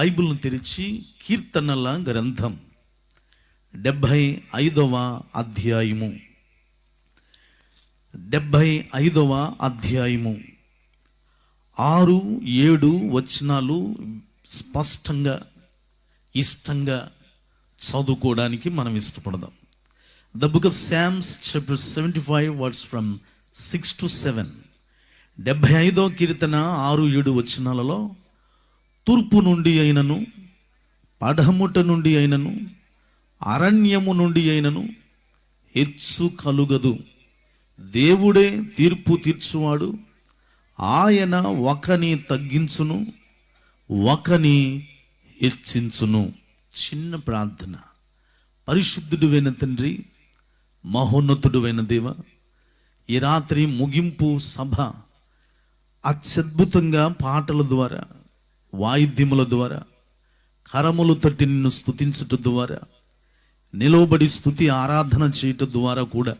బైబిల్ను తెరిచి కీర్తనల గ్రంథం 75వ అధ్యాయము 6-7 వచనాలు స్పష్టంగా ఇష్టంగా చదువుకోవడానికి మనం ఇష్టపడదాం. The book of Psalms chapter 75 words from 6-7. 75వ కీర్తన 6-7 వచనాలలో తూర్పు నుండి అయినను, పడమట నుండి అయినను, అరణ్యము నుండి అయినను హెచ్చు కలుగదు. దేవుడే తీర్పు తీర్చువాడు. ఆయన ఒకని తగ్గించును, ఒకని హెచ్చించును. చిన్న ప్రార్థన. పరిశుద్ధుడైన తండ్రి, మహోన్నతుడైన దేవ, ఈ రాత్రి ముగింపు సభ అత్యద్భుతంగా పాటల ద్వారా, వాయిద్యముల ద్వారా, కరములు తట్టి నిన్ను స్తుతించుట ద్వారా, నిలవబడి స్తుతి ఆరాధన చేయటం ద్వారా కూడా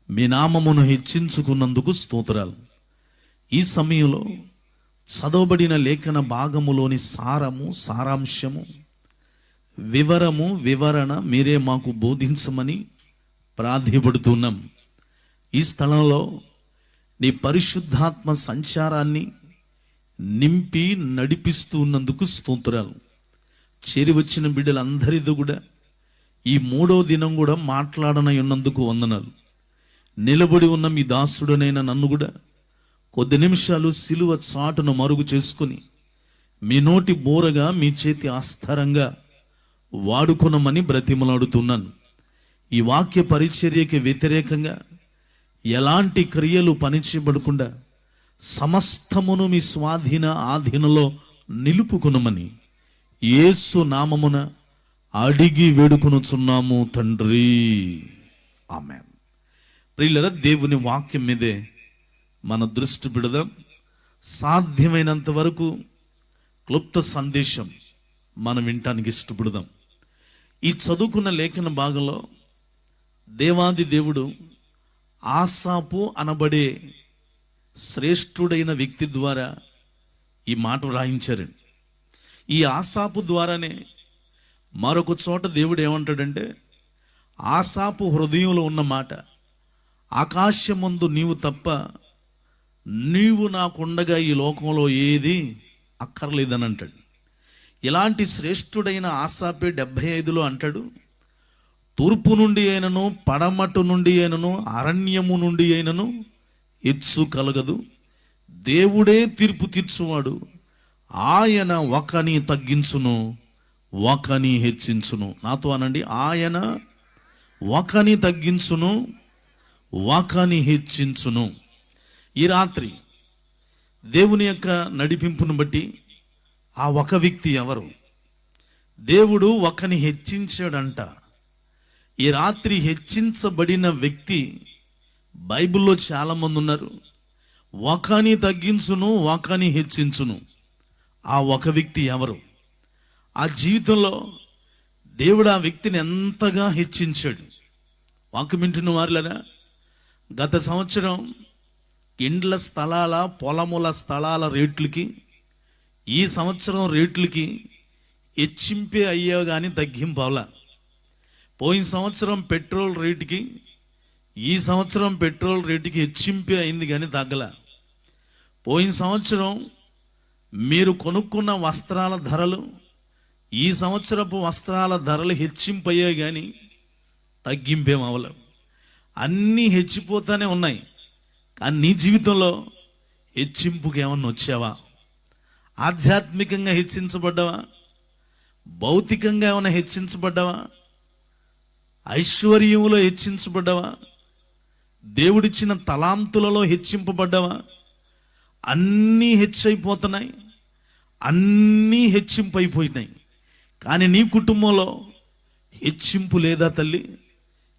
మీ నామమును హెచ్చించుకున్నందుకు స్తోత్రాలు. ఈ సమయంలో చదవబడిన లేఖన భాగములోని సారాంశము, వివరణ మీరే మాకు బోధించమని ప్రార్థిపడుతున్నాం. ఈ స్థలంలో నీ పరిశుద్ధాత్మ సంచారాన్ని నింపి నడిపిస్తూ ఉన్నందుకు స్తోత్రాలు. చేరి వచ్చిన బిడ్డలందరితో కూడా ఈ 3వ దినం కూడా మాట్లాడనై ఉన్నందుకు వందనాలు. నిలబడి ఉన్న మీ దాసుడనైన నన్ను కూడా కొద్ది నిమిషాలు సిలువ చాటును మరుగు చేసుకుని మీ నోటి బోరగా, మీ చేతి ఆస్థారంగా వాడుకొనమని బ్రతిమలాడుతున్నాను. ఈ వాక్య పరిచర్యకి వ్యతిరేకంగా ఎలాంటి క్రియలు పనిచేయబడకుండా సమస్తమును మీ ఆధీనంలో నిలుపుకొనమని యేసు నామమున అడిగి వేడుకొనుచున్నాము తండ్రి, ఆమేన్. ప్రియులారా, దేవుని వాక్యం మీదే మన దృష్టి పెడదాం. సాధ్యమైనంత వరకు క్లుప్త సందేశం మనం వినటానికి ఇష్టపడదాం. ఈ చదువుకున్న లేఖన భాగంలో దేవాది దేవుడు ఆసాపు అనబడే శ్రేష్ఠుడైన వ్యక్తి ద్వారా ఈ మాట రాయించారండి. ఈ ఆసాపు ద్వారానే మరొక చోట దేవుడు ఏమంటాడంటే, ఆసాపు హృదయంలో ఉన్న మాట, ఆకాశమందు నీవు తప్ప నీవు నాకుండగా ఈ లోకంలో ఏది అక్కర్లేదని అంటాడు. ఇలాంటి శ్రేష్ఠుడైన ఆసాపే 75లో అంటాడు, తూర్పు నుండి అయినను, పడమటు నుండి అయినను, అరణ్యము నుండి అయినను హెచ్చు కలగదు. దేవుడే తీర్పు తీర్చువాడు. ఆయన ఒకని తగ్గించును, ఒకని హెచ్చించును. నాతో అనండి, ఆయన ఒకని తగ్గించును, ఒకని హెచ్చించును. ఈ రాత్రి దేవుని యొక్క నడిపింపును బట్టి ఆ ఒక వ్యక్తి ఎవరు? దేవుడు ఒకని హెచ్చించాడంట. ఈ రాత్రి హెచ్చించబడిన వ్యక్తి బైబిల్లో చాలామంది ఉన్నారు. ఒకని తగ్గించును, ఒకని హెచ్చించును. ఆ ఒక వ్యక్తి ఎవరు? ఆ జీవితంలో దేవుడు ఆ వ్యక్తిని ఎంతగా హెచ్చించాడు. వాక్యం వింటున్న వారులరా, గత సంవత్సరం ఇండ్ల స్థలాల, పొలముల స్థలాల రేట్లకి ఈ సంవత్సరం రేట్లకి హెచ్చింపే అయ్యా కానీ తగ్గింపవలా. పోయిన సంవత్సరం పెట్రోల్ రేటుకి ఈ సంవత్సరం పెట్రోల్ రేటుకి హెచ్చింపే అయింది కానీ తగ్గల. పోయిన సంవత్సరం మీరు కొనుక్కున్న వస్త్రాల ధరలు ఈ సంవత్సరపు వస్త్రాల ధరలు హెచ్చింపయ్యాయి కానీ తగ్గింపేం అవ్వలేవు. అన్నీ హెచ్చిపోతానే ఉన్నాయి. కానీ నీ జీవితంలో హెచ్చింపుకి ఏమన్నా వచ్చావా? ఆధ్యాత్మికంగా హెచ్చించబడ్డావా? భౌతికంగా ఏమైనా హెచ్చించబడ్డావా? ఐశ్వర్యంలో హెచ్చించబడ్డావా? దేవుడిచ్చిన తలాంతులలో హెచ్చింపబడ్డావా? అన్నీ హెచ్చైపోతున్నాయి, అన్నీ హెచ్చింపైపోయినాయి. కానీ నీ కుటుంబంలో హెచ్చింపు లేదా తల్లి?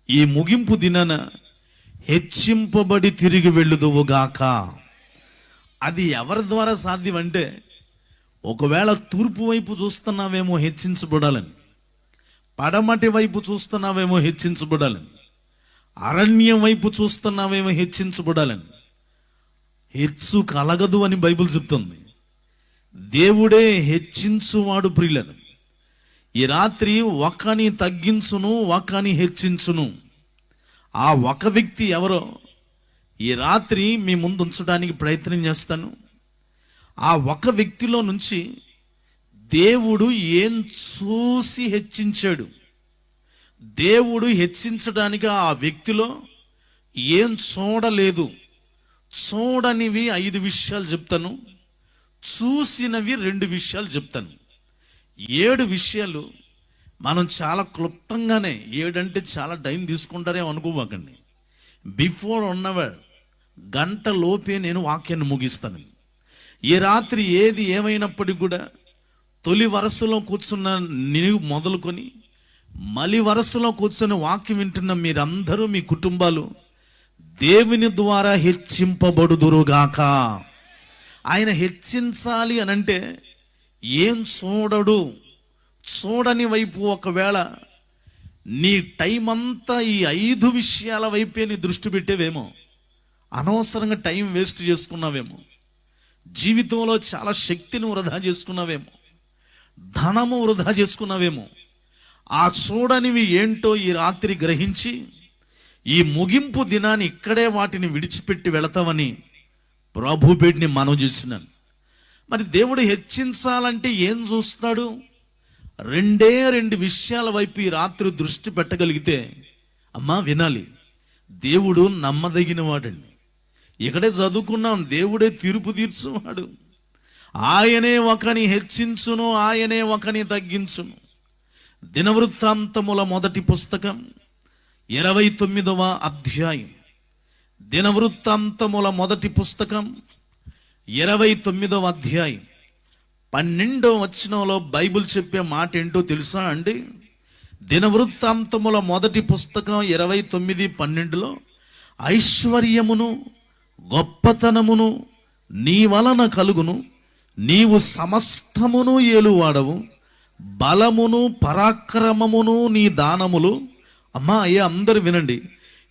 ఈ ముగింపు దినాన హెచ్చింపబడి తిరిగి వెళ్ళుదువుగాక. అది ఎవరి ద్వారా సాధ్యం అంటే, ఒకవేళ తూర్పు వైపు చూస్తున్నావేమో హెచ్చించబడాలని, పడమటి వైపు చూస్తున్నావేమో హెచ్చించబడాలని, అరణ్యం వైపు చూస్తున్నావేమో హెచ్చించబడాలని. హెచ్చు కలగదు అని బైబిల్ చెప్తుంది. దేవుడే హెచ్చించువాడు ప్రియులను. ఈ రాత్రి ఒకని తగ్గించును, ఒకని హెచ్చించును. ఆ ఒక వ్యక్తి ఎవరో ఈ రాత్రి మీ ముందు ఉంచడానికి ప్రయత్నం చేస్తాను. ఆ ఒక వ్యక్తిలో నుంచి దేవుడు ఏం చూసి హెచ్చించాడు, దేవుడు హెచ్చించడానికి ఆ వ్యక్తిలో ఏం చూడలేదు. చూడనివి 5 విషయాలు చెప్తాను, చూసినవి 2 విషయాలు చెప్తాను. 7 విషయాలు మనం చాలా క్లుప్తంగానే, 7 అంటే చాలా టైం తీసుకుంటారేమో అనుకోబాకండి. బిఫోర్ 1 hour, గంట లోపే నేను వాక్యాన్ని ముగిస్తాను. ఈ రాత్రి ఏది ఏమైనప్పటికీ కూడా తొలి వరుసలో కూర్చున్న నీవు మొదలుకొని మలి వరుసలో కూర్చొని వాక్యం వింటున్న మీరందరూ, మీ కుటుంబాలు దేవుని ద్వారా హెచ్చింపబడుదురుగాక. ఆయన హెచ్చించాలి అనంటే ఏం చూడడు, చూడని వైపు ఒకవేళ నీ టైం అంతా ఈ 5 విషయాల వైపే నీ దృష్టి పెట్టేవేమో, అనవసరంగా టైం వేస్ట్ చేసుకున్నావేమో, జీవితంలో చాలా శక్తిని వృధా చేసుకున్నావేమో, ధనము వృధా చేసుకున్నావేమో. ఆ చూడనివి ఏంటో ఈ రాత్రి గ్రహించి ఈ ముగింపు దినాన్ని ఇక్కడే వాటిని విడిచిపెట్టి వెళతామని ప్రభు బిడ్డని మనం చూసినాను. మరి దేవుడు హెచ్చించాలంటే ఏం చూస్తాడు? 2 విషయాల వైపు ఈ రాత్రి దృష్టి పెట్టగలిగితే, అమ్మా వినాలి, దేవుడు నమ్మదగిన వాడండి. ఇక్కడే చదువుకున్నాం, దేవుడే తీర్పు తీర్చువాడు. ఆయనే ఒకని హెచ్చించును, ఆయనే ఒకని తగ్గించును. దినవృత్తాంతముల మొదటి పుస్తకం 29వ అధ్యాయం. దినవృత్తాంతముల మొదటి పుస్తకం 29వ అధ్యాయం 12వ వచనంలో బైబిల్ చెప్పే మాట ఏంటో తెలుసా అండి? దినవృత్తాంతముల మొదటి పుస్తకం 29:12లో ఐశ్వర్యమును గొప్పతనమును నీ వలన కలుగును, నీవు సమస్తమును ఏలువాడవు, బలమును పరాక్రమమును నీ దానములు. అమ్మా అయ్యా అందరు వినండి,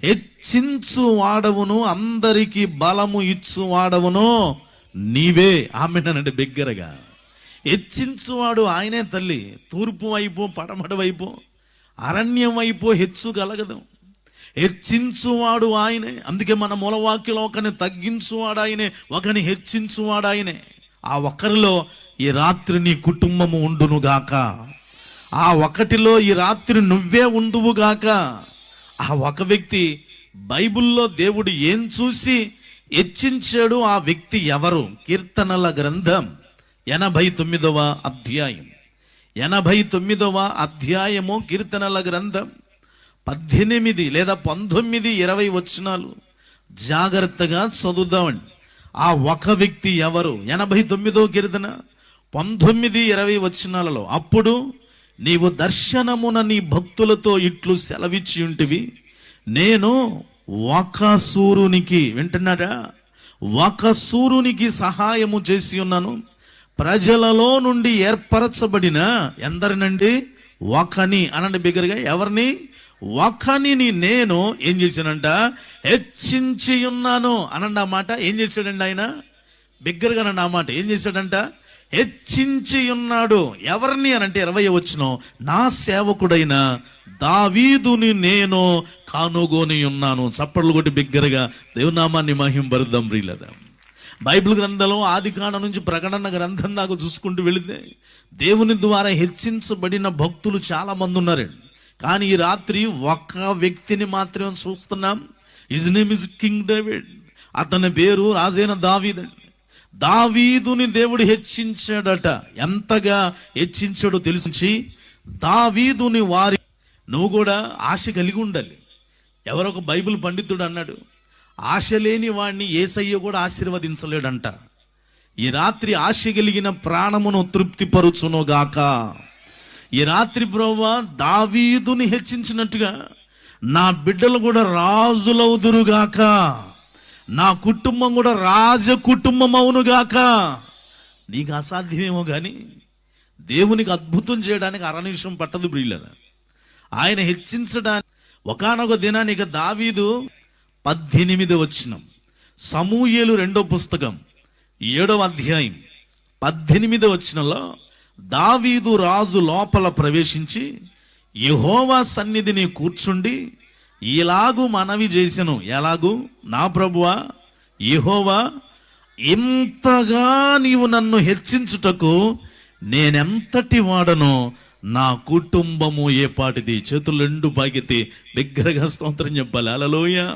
హెచ్చించు వాడవును, అందరికి బలము ఇచ్చు వాడవును నీవే. ఆమెనండి బిగ్గరగా. హెచ్చించువాడు ఆయనే తల్లి. తూర్పు వైపు, పడమటి వైపు, అరణ్యం వైపు హెచ్చు కలగదు. హెచ్చించువాడు ఆయనే. అందుకే మన మూలవాక్యంలో ఒకని తగ్గించువాడు ఆయనే, ఒకని హెచ్చించువాడు ఆయనే. ఆ ఒక్కరిలో ఈ రాత్రి నీ కుటుంబము ఉండునుగాక. ఆ ఒకటిలో ఈ రాత్రి నువ్వే ఉండువుగాక. ఆ ఒక వ్యక్తి బైబిల్లో దేవుడు ఏం చూసి హెచ్చించాడు, ఆ వ్యక్తి ఎవరు? కీర్తనల గ్రంథం 89వ అధ్యాయం. 89వ అధ్యాయము కీర్తనల గ్రంథం 18 లేదా 19, 20 వచనాలు జాగ్రత్తగా చదువుదామండి. ఆ ఒక వ్యక్తి ఎవరు? 89వ కీర్తన 19, 20 వచనాలలో, అప్పుడు నీవు దర్శనమున నీ భక్తులతో ఇట్లు సెలవిచ్చి ఉంటివి, నేను ఒక సూర్యునికి, వింటున్నారా, ఒక సూర్యునికి సహాయము చేసి ఉన్నాను, ప్రజలలో నుండి ఏర్పరచబడిన ఎందరినండి? ఒకని అనండి బిగ్గరగా. ఎవరిని? ఒకని నేను ఏం చేశానంట? హెచ్చించి ఉన్నాను అనండి. ఆ మాట ఏం చేశాడండి ఆయన? బిగ్గరగా నండి ఆ మాట. ఏం చేశాడంట? హెచ్చించి ఉన్నాడు. ఎవరిని అనంటే 20 వచనం, నా సేవకుడైన దావీదుని నేను కానుగొని ఉన్నాను. చప్పట్లు కొట్టి బిగ్గరగా దేవునామాన్ని మహింపరుద్దాం ప్రియులారా. బైబిల్ గ్రంథంలో ఆదికాండం నుంచి ప్రకటన గ్రంథం దాకా చూసుకుంటూ వెళితే దేవుని ద్వారా హెచ్చించబడిన భక్తులు చాలా మంది ఉన్నారండి. కానీ ఈ రాత్రి ఒక వ్యక్తిని మాత్రమే చూస్తున్నాం. His name is king David. అతని పేరు రాజైన దావీదండి. దావీదుని దేవుడు హెచ్చించాడట. ఎంతగా హెచ్చించాడో తెలిసి దావీదుని వారి, నువ్వు కూడా ఆశ కలిగి ఉండాలి. ఎవరొక బైబిల్ పండితుడు అన్నాడు, ఆశ లేని వాడిని యేసయ్య కూడా ఆశీర్వదించలేడంట. ఈ రాత్రి ఆశ కలిగిన ప్రాణమును తృప్తిపరుచునుగాక. ఈ రాత్రి ప్రభువా దావీదుని హెచ్చించినట్టుగా నా బిడ్డలు కూడా రాజులవుదురుగాక, నా కుటుంబం కూడా రాజ కుటుంబం అవునుగాక. నీకు అసాధ్యమేమో కానీ దేవునికి అద్భుతం చేయడానికి 6 నిమిషం పట్టదు ప్రియులారా. ఆయన హెచ్చించడానికి ఒకానొక దినానికి దావీదు 18వ వచనం, సమూయేలు 2వ పుస్తకం 7వ అధ్యాయం 18వ వచనంలో దావీదు రాజు లోపల ప్రవేశించి యెహోవా సన్నిధిని కూర్చుండి ఇలాగు మనవి చేసెను. ఎలాగు? నా ప్రభువా యెహోవా, ఇంతగా నీవు నన్ను హెచ్చించుటకు నేనెంతటి వాడనో, నా కుటుంబము ఏ పాటిది. చేతులు రెండు బాగితే బిగ్గరగా స్తోత్రం చెప్పాలి. హల్లెలూయా.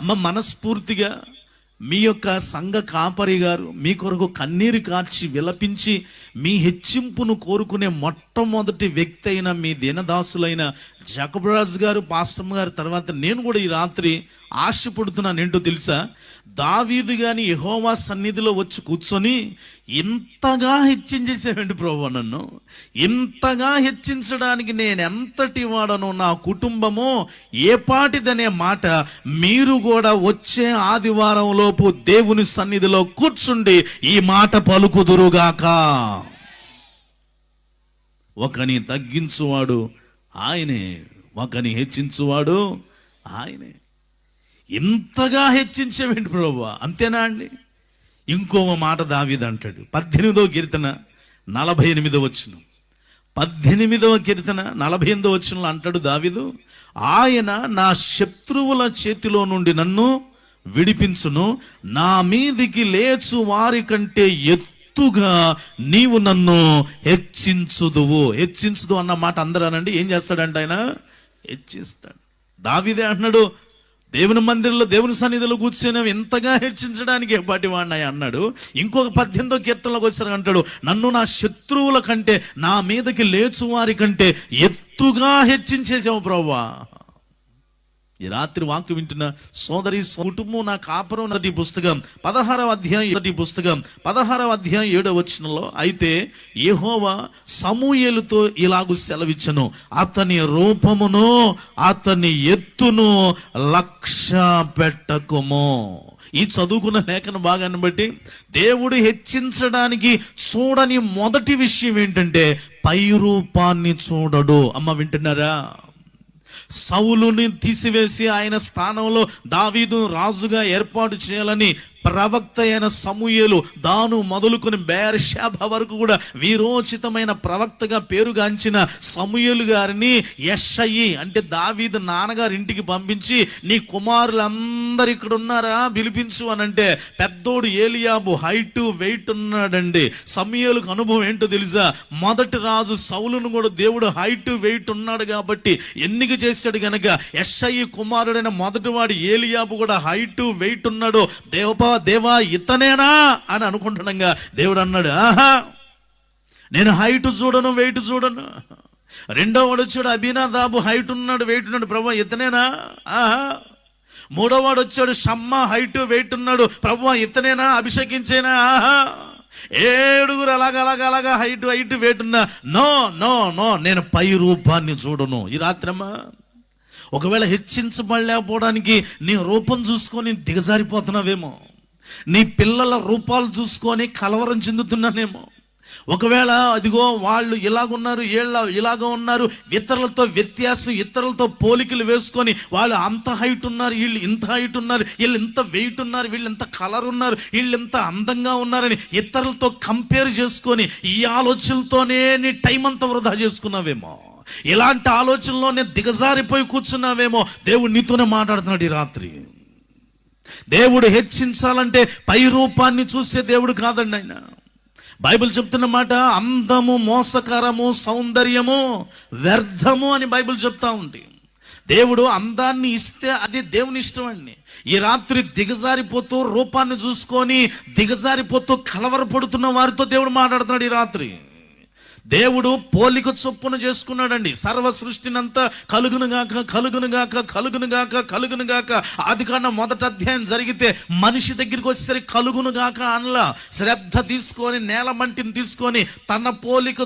అమ్మ, మనస్ఫూర్తిగా మీ యొక్క సంఘ కాపరి గారు మీ కొరకు కన్నీరు కార్చి విలపించి మీ హెచ్చింపును కోరుకునే మొట్టమొదటి వ్యక్తి అయిన మీ దీనదాసులైన జకబరాజు గారు, పాస్టమ్ గారు తర్వాత నేను కూడా ఈ రాత్రి ఆశపడుతున్నాను. ఏంటో తెలుసా? దావీదు గాని యెహోవా సన్నిధిలో వచ్చి కూర్చొని ఇంతగా హెచ్చించేసేవండి ప్రభువా, నన్ను ఇంతగా హెచ్చించడానికి నేను ఎంతటి వాడను, నా కుటుంబము ఏ పాటిదనే మాట మీరు కూడా వచ్చే ఆదివారం లోపు దేవుని సన్నిధిలో కూర్చుండి ఈ మాట పలుకుదురుగాక. ఒకని తగ్గించువాడు ఆయనే, ఒకని హెచ్చించువాడు ఆయనే. ఇంతగా హెచ్చించేవేంటి ప్రభువా, అంతేనా అండి? ఇంకో మాట దావీదు అంటాడు. 18వ కీర్తన 48వ వచనం, 18వ కీర్తన 48వ వచనంలో అంటాడు దావీదు, ఆయన నా శత్రువుల చేతిలో నుండి నన్ను విడిపించును, నా మీదికి లేచు వారి కంటే ఎత్తుగా నీవు నన్ను హెచ్చించుదువు. హెచ్చించుదు అన్న మాట అందరూ అనండి. ఏం చేస్తాడంటే ఆయన హెచ్చిస్తాడు. దావీదే అంటున్నాడు, దేవుని మందిరంలో దేవుని సన్నిధిలో కూర్చొని ఎంతగా హెచ్చించడానికి ఏపాటి వాడినాయి అన్నాడు. ఇంకొక 18వ కీర్తనలోకి వచ్చారు అంటాడు, నన్ను నా శత్రువుల కంటే, నా మీదకి లేచు వారి కంటే ఎత్తుగా హెచ్చించేసావు ప్రభువా. ఈ రాత్రి వాక్యం వింటున్న సోదరి కుటుంబం, నా కాపురం నటి పుస్తకం 16వ అధ్యాయం 7వ వచనంలో, అయితే యెహోవా సమూయేలుతో ఇలాగు సెలవిచ్చెను, అతని రూపమును అతని ఎత్తును లక్ష్య పెట్టకుము. ఈ చదువుకున్న లేఖన భాగాన్ని బట్టి దేవుడు హెచ్చించడానికి చూడని మొదటి విషయం ఏంటంటే పై రూపాన్ని చూడడు. అమ్మ, వింటున్నారా? సౌలుని తీసివేసి ఆయన స్థానంలో దావీదు రాజుగా ఏర్పాటు చేయాలని ప్రవక్త అయిన సమూయేలు దాను మొదలుకొని బెయేర్షెబా వరకు కూడా వీరోచితమైన ప్రవక్తగా పేరుగాంచిన సమూయేలు గారిని యెషయి అంటే దావీదు నాన్నగారి ఇంటికి పంపించి, నీ కుమారులందరూ ఇక్కడ ఉన్నారా, పిలిపించు అని అంటే, పెద్దోడు ఏలియాబు హైట్ వెయిట్ ఉన్నాడండి. సమూయేలుకు అనుభవం ఏంటో తెలుసా? మొదటి రాజు సౌలును కూడా దేవుడు హైట్ వెయిట్ ఉన్నాడు కాబట్టి ఎన్నిక చేశాడు గనక యెషయి కుమారుడైన మొదటివాడు ఏలియాబు కూడా హైట్ వెయిట్ ఉన్నాడు. దేవా ఇతనేనా అని అనుకుంటుండగా దేవుడు అన్నాడు, ఆహా, నేను హైట్ చూడను వెయిట్ చూడను. రెండో వాడు వచ్చాడు, అబీనాదాబు హైట్ ఉన్నాడు వెయిట్ ఉన్నాడు, ప్రభువా ఇతనేనా? ఆహా. మూడో వాడు వచ్చాడు, షమ్మా హైట్ వెయిట్ ఉన్నాడు, ప్రభువా ఇతనేనా, అభిషేకించేనా? ఆహా. 7 అలాగా హైట్ వెయిట్ ఉన్నా, నో నో నో, నేను పై రూపాన్ని చూడను. ఈ రాత్రమ్మా, ఒకవేళ హెచ్చించబడలేకపోవడానికి నీ రూపం చూసుకొని దిగజారిపోతున్నావేమో, నీ పిల్లల రూపాలు చూసుకొని కలవరం చెందుతున్నానేమో, ఒకవేళ అదిగో వాళ్ళు ఇలాగున్నారు, ఇలాగ ఉన్నారు, ఇతరులతో వ్యత్యాసం, ఇతరులతో పోలికలు వేసుకొని వాళ్ళు అంత హైట్ ఉన్నారు, వీళ్ళు ఇంత హైట్ ఉన్నారు, వీళ్ళు ఇంత వెయిట్ ఉన్నారు, వీళ్ళు ఇంత కలర్ ఉన్నారు, వీళ్ళు ఇంత అందంగా ఉన్నారని ఇతరులతో కంపేర్ చేసుకొని ఈ ఆలోచనలతోనే నీ టైం అంతా వృధా చేసుకున్నావేమో, ఇలాంటి ఆలోచనలోనే దిగజారిపోయి కూర్చున్నావేమో. దేవుడు నీతోనే మాట్లాడుతున్నాడు ఈ రాత్రి. దేవుడు హెచ్చించాలంటే పై రూపాన్ని చూసే దేవుడు కాదండి ఆయన. బైబిల్ చెప్తున్న మాట, అందము మోసకరము, సౌందర్యము వ్యర్థము అని బైబిల్ చెప్తా ఉంది. దేవుడు అందాన్ని ఇస్తే అది దేవుని ఇష్టం అండి. ఈ రాత్రి దిగజారిపోతూ రూపాన్ని చూసుకొని దిగజారిపోతూ కలవరపడుతున్న వారితో దేవుడు మాట్లాడుతున్నాడు ఈ రాత్రి. దేవుడు పోలిక చొప్పున చేసుకున్నాడండి. సర్వ సృష్టినంతా కలుగునుగాక. ఆదికాండం 1వ అధ్యాయం జరిగితే మనిషి దగ్గరికి వచ్చేసరికి కలుగునుగాక అనలా. శ్రద్ధ తీసుకొని నేల మంటిని తీసుకొని తన పోలిక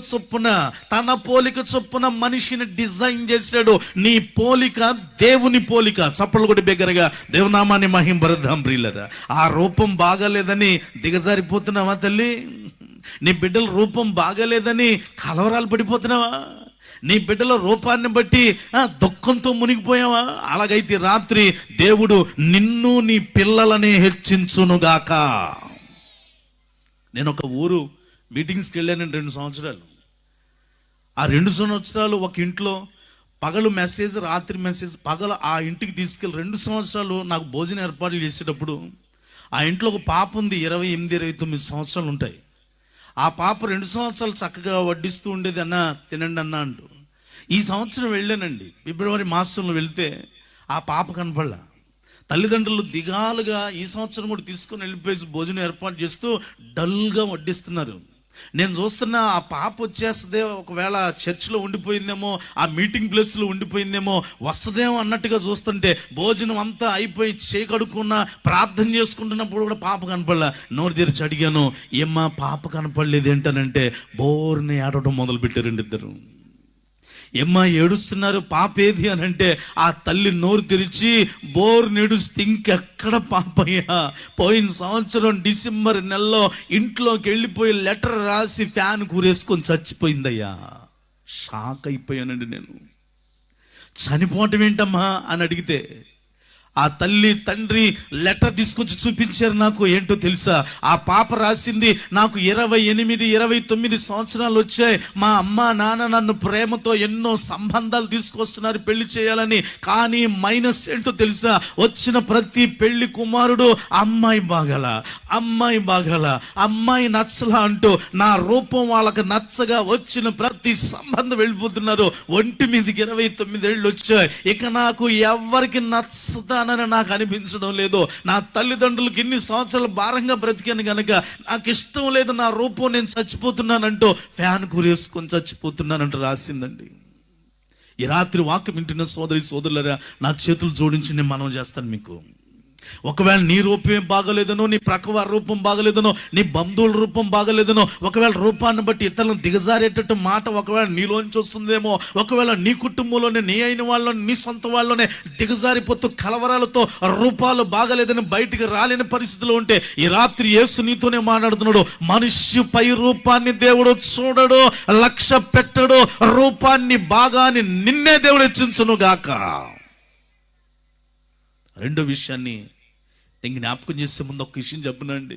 చొప్పున మనిషిని డిజైన్ చేశాడు. నీ పోలిక దేవుని పోలిక. చప్పట్లు కొట్టి బిగ్గరగా దేవునామాన్ని మహింపరుద్దాం ప్రియులారా. ఆ రూపం బాగాలేదని దిగజారిపోతున్నావా తల్లి? నీ బిడ్డల రూపం బాగాలేదని కలవరాలు పడిపోతున్నావా? నీ బిడ్డల రూపాన్ని బట్టి దుఃఖంతో మునిగిపోయావా? అలాగైతే రాత్రి దేవుడు నిన్ను నీ పిల్లలనే హెచ్చించునుగాక. నేను ఒక ఊరు మీటింగ్స్కి వెళ్ళానండి 2 సంవత్సరాలు. ఆ 2 సంవత్సరాలు ఒక ఇంట్లో పగలు మెసేజ్, రాత్రి మెసేజ్. పగలు ఆ ఇంటికి తీసుకెళ్ళి 2 సంవత్సరాలు నాకు భోజనం ఏర్పాట్లు చేసేటప్పుడు ఆ ఇంట్లో ఒక పాప ఉంది, 28, 29 సంవత్సరాలు ఉంటాయి. ఆ పాప 2 సంవత్సరాలు చక్కగా వడ్డిస్తూ ఉండేది, అన్న తినండి అన్న అంటూ. ఈ సంవత్సరం వెళ్ళానండి, ఫిబ్రవరి మాసంలో వెళ్తే ఆ పాప కనపడలా. తల్లిదండ్రులు దిగాలుగా ఈ సంవత్సరం కూడా తీసుకొని వెళ్ళిపోయి భోజనం ఏర్పాటు చేస్తూ డల్గా వడ్డిస్తున్నారు. నేను చూస్తున్నా ఆ పాప వచ్చేస్తుందే, ఒకవేళ చర్చిలో ఉండిపోయిందేమో, ఆ మీటింగ్ ప్లేస్లో ఉండిపోయిందేమో, వస్తుందేమో అన్నట్టుగా చూస్తుంటే భోజనం అంతా అయిపోయి చేయకడుకున్నా ప్రార్థన చేసుకుంటున్నప్పుడు కూడా పాప కనపడలా. నోరు తెరిచి అడిగాను, ఏమ్మా పాప కనపడలేదు ఏంటనంటే బోర్ని ఆడటం మొదలు పెట్టారండి ఇద్దరు. ఏమ్మా ఏడుస్తున్నారు, పాప ఏది అని అంటే ఆ తల్లి నోరు తెరిచి బోర్ నెడుస్తే ఇంకెక్కడ పాపయ్యా, పోయిన సంవత్సరం డిసెంబర్ నెలలో ఇంట్లోకి వెళ్ళిపోయి లెటర్ రాసి ఫ్యాన్ కూరేసుకొని చచ్చిపోయిందయ్యా. షాక్ అయిపోయానండి నేను. చనిపోవటం ఏంటమ్మా అని అడిగితే ఆ తల్లి తండ్రి లెటర్ తీసుకొచ్చి చూపించారు నాకు. ఏంటో తెలుసా, ఆ పాప రాసింది, నాకు 28, 29 సంవత్సరాలు వచ్చాయి. మా అమ్మ నాన్న నన్ను ప్రేమతో ఎన్నో సంబంధాలు తీసుకొస్తున్నారు పెళ్లి చేయాలని. కానీ మైనస్ ఏంటో తెలుసా, వచ్చిన ప్రతి పెళ్లి కుమారుడు అమ్మాయి బాగల, అమ్మాయి బాగల, అమ్మాయి నచ్చలా అంటూ నా రూపం వాళ్ళకి నచ్చగా వచ్చిన ప్రతి సంబంధం వెళ్ళిపోతున్నారు. ఒంటి మీదకి 29 ఏళ్ళు వచ్చాయి. ఇక నాకు ఎవరికి నచ్చదా నాకు అనిపించడం లేదు. నా తల్లిదండ్రులకు ఇన్ని సంవత్సరాలు భారంగా బ్రతికాను గనక నాకు ఇష్టం లేదు, నా రూపం నేను చచ్చిపోతున్నానంటూ ఫ్యాన్ కూరేసుకొని చచ్చిపోతున్నానంటూ రాసిందండి. ఈ రాత్రి వాక్యం వింటున్న సోదరులారా, నా చేతులు జోడించి నేను మనవి చేస్తాను మీకు. ఒకవేళ నీ రూపం బాగలేదనో, నీ ప్రక్కవారి రూపం బాగలేదనో, నీ బంధువుల రూపం బాగలేదనో, ఒకవేళ రూపాన్ని బట్టి ఇతరులను దిగజారేటట్టు మాట ఒకవేళ నీలోంచి వస్తుందేమో, ఒకవేళ నీ కుటుంబంలోనే, నీ అయిన వాళ్ళని, నీ సొంత వాళ్ళలోనే దిగజారిపోతూ కలవరాలతో రూపాలు బాగలేదని బయటికి రాలేని పరిస్థితిలో ఉంటే ఈ రాత్రి యేసు నీతోనే మాట్లాడుతున్నాడు. మనిషి పై రూపాన్ని దేవుడు చూడడు, లక్ష్య పెట్టడు. రూపాన్ని బాగాని నిన్నే దేవుడు హెచ్చించును గాక. రెండో విషయాన్ని నేను జ్ఞాపకం చేసే ముందు ఒక విషయం చెప్పునండి.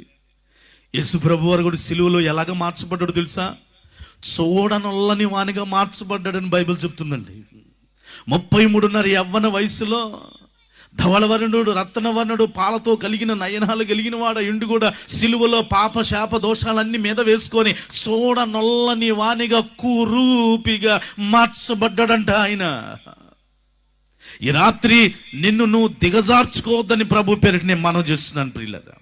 యేసు ప్రభు వారు కూడా సిలువలో ఎలాగ మార్చబడ్డాడు తెలుసా? చూడనొల్లని వానిగా మార్చబడ్డాడని బైబిల్ చెప్తుందండి. 33.5 యవ్వన వయసులో ధవళవర్ణుడు, రత్నవర్ణుడు, పాలతో కలిగిన నయనాలు కలిగిన వాడు ఇండు కూడా సిలువలో పాప శాప దోషాలన్నీ మీద వేసుకొని చూడనొల్లని వానిగా కురూపిగా మార్చబడ్డాడంట ఆయన. ఈ రాత్రి నిన్ను నువ్వు దిగజార్చుకోవద్దని ప్రభు పేరిట నేను మనవి చేస్తున్నాను ప్రియులారా.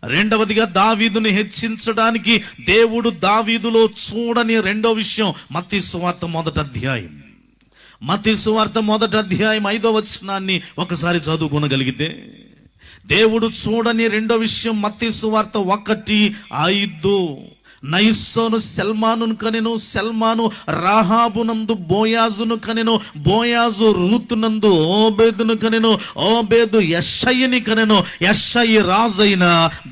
రెండవదిగా దావీదుని హెచ్చించడానికి దేవుడు దావీదులో చూడని రెండో విషయం మత్తయి సువార్త 1వ అధ్యాయం. మత్తయి సువార్త 1వ అధ్యాయం 5వ వచనాన్ని ఒకసారి చదువుకోగలిగితే, దేవుడు చూడని రెండో విషయం మత్తయి సువార్త 1:5. నయస్సోను సెల్మానును కనెను, సెల్మాను రాహాబునందు బోయాజును కనెను, బోయాజు రూతునందు ఓబేదును కనెను, ఓబేదు యెషయిని కనెను, యెషయి రాజైన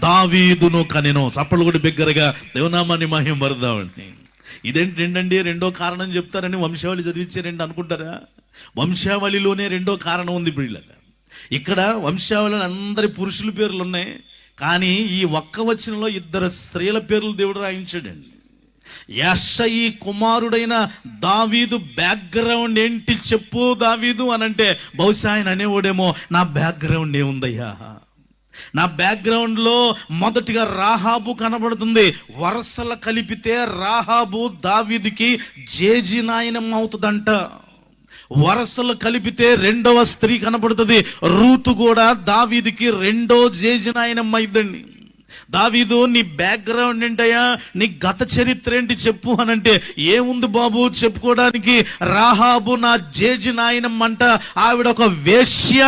దావీదును కనెను. చప్పలు కూడా బిగ్గరగా దేవనామాన్ని మహిమ పరదామండి. ఇదేంటండి రెండో కారణం చెప్తారని వంశావళి చదివించారండి అనుకుంటారా? వంశావళిలోనే రెండో కారణం ఉంది పిల్లలు. ఇక్కడ వంశావళిలో అందరి పురుషుల పేర్లు ఉన్నాయి, కానీ ఈ ఒక్క వచనంలో 2 స్త్రీల పేర్లు దేవుడు రాయించాడండి. యెషయి కుమారుడైన దావీదు బ్యాక్గ్రౌండ్ ఏంటి చెప్పు దావీదు అనంటే బహుశా ఆయన అనేవాడేమో, నా బ్యాక్గ్రౌండ్ ఏముందయ్యా, నా బ్యాక్గ్రౌండ్లో మొదటిగా రాహాబు కనబడుతుంది. వరసలు కలిపితే రాహాబు దావీదుకి జేజి నాయనమ్మ అవుతుందంట. వరసలు కలిపితే రెండవ స్త్రీ కనబడుతుంది. రూతు కూడా దావీదుకి రెండో జేజినాయనమ్మ ఇద్దండి. దావీదు నీ బ్యాక్గ్రౌండ్ ఏంటయ్యా, నీ గత చరిత్ర ఏంటి చెప్పు అనంటే, ఏముంది బాబు చెప్పుకోవడానికి, రాహాబు నా జేజినాయనమ్మ అంట, ఆవిడ ఒక వేశ్య.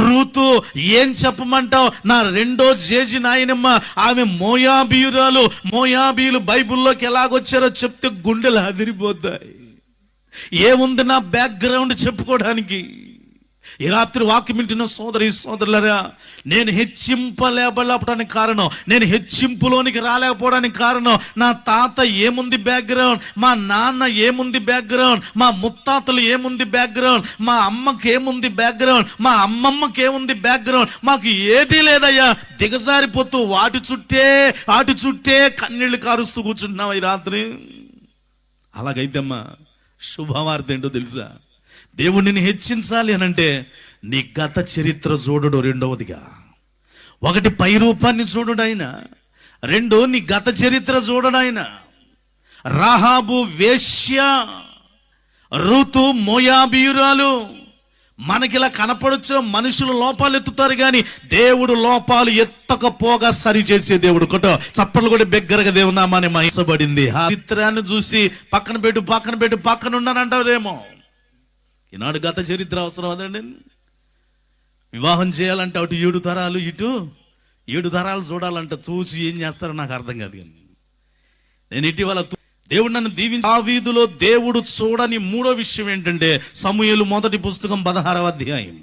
రూతు ఏం చెప్పమంటావు, నా రెండో జేజి నాయనమ్మ, ఆమె మోయాబీయురాలు. మోయాబీయులు బైబిల్లోకి ఎలాగొచ్చారో చెప్తే గుండెలు అదిరిపోతాయి. ఏముంది నా బ్యాక్గ్రౌండ్ చెప్పుకోవడానికి? ఈ రాత్రి వాక్యం వింటున్న సోదరులారా, నేను హెచ్చింపలేకపోవడానికి కారణం, నేను హెచ్చింపులోనికి రాలేకపోవడానికి కారణం, నా తాత ఏముంది బ్యాక్గ్రౌండ్, మా నాన్న ఏముంది బ్యాక్గ్రౌండ్, మా ముత్తాతలు ఏముంది బ్యాక్గ్రౌండ్, మా అమ్మకి ఏముంది బ్యాక్గ్రౌండ్, మా అమ్మమ్మకి ఏముంది బ్యాక్గ్రౌండ్, మాకు ఏదీ లేదయ్యా. దిగజారిపోతూ వాటి చుట్టే కన్నీళ్లు కారుస్తూ కూర్చుంటున్నావు ఈ రాత్రి. అలాగైతే అమ్మా, శుభవార్త ఏంటో తెలుసా? దేవుడిని హెచ్చించాలి అనంటే నీ గత చరిత్ర చూడడు. రెండవదిగా, ఒకటి పై రూపాన్ని చూడడు ఆయన, రెండు నీ గత చరిత్ర చూడడు ఆయన. రాహాబు వేశ్య, రుతు మోయాబీయురాలు. మనకిలా కనపడొచ్చు, మనుషులు లోపాలు ఎత్తుతారు కానీ దేవుడు లోపాలు ఎత్తకపోగా సరి చేసే దేవుడు. కొట్ట చప్పట్లు కూడా బిగ్గరగా దేవునామాని మహిసబడింది. చరిత్రాన్ని చూసి పక్కన ఉన్నానంటారేమో. ఈనాడు గత చరిత్ర అవసరం అదండి. వివాహం చేయాలంటే అటు 7 తరాలు, ఇటు 7 తరాలు చూడాలంటే చూసి ఏం చేస్తారో నాకు అర్థం కాదు. కానీ నేను ఇటీవల దేవుడు నన్ను దీవించి దావీదులో దేవుడు చూడని మూడో విషయం ఏంటంటే సమూయేలు మొదటి పుస్తకం 16వ అధ్యాయం.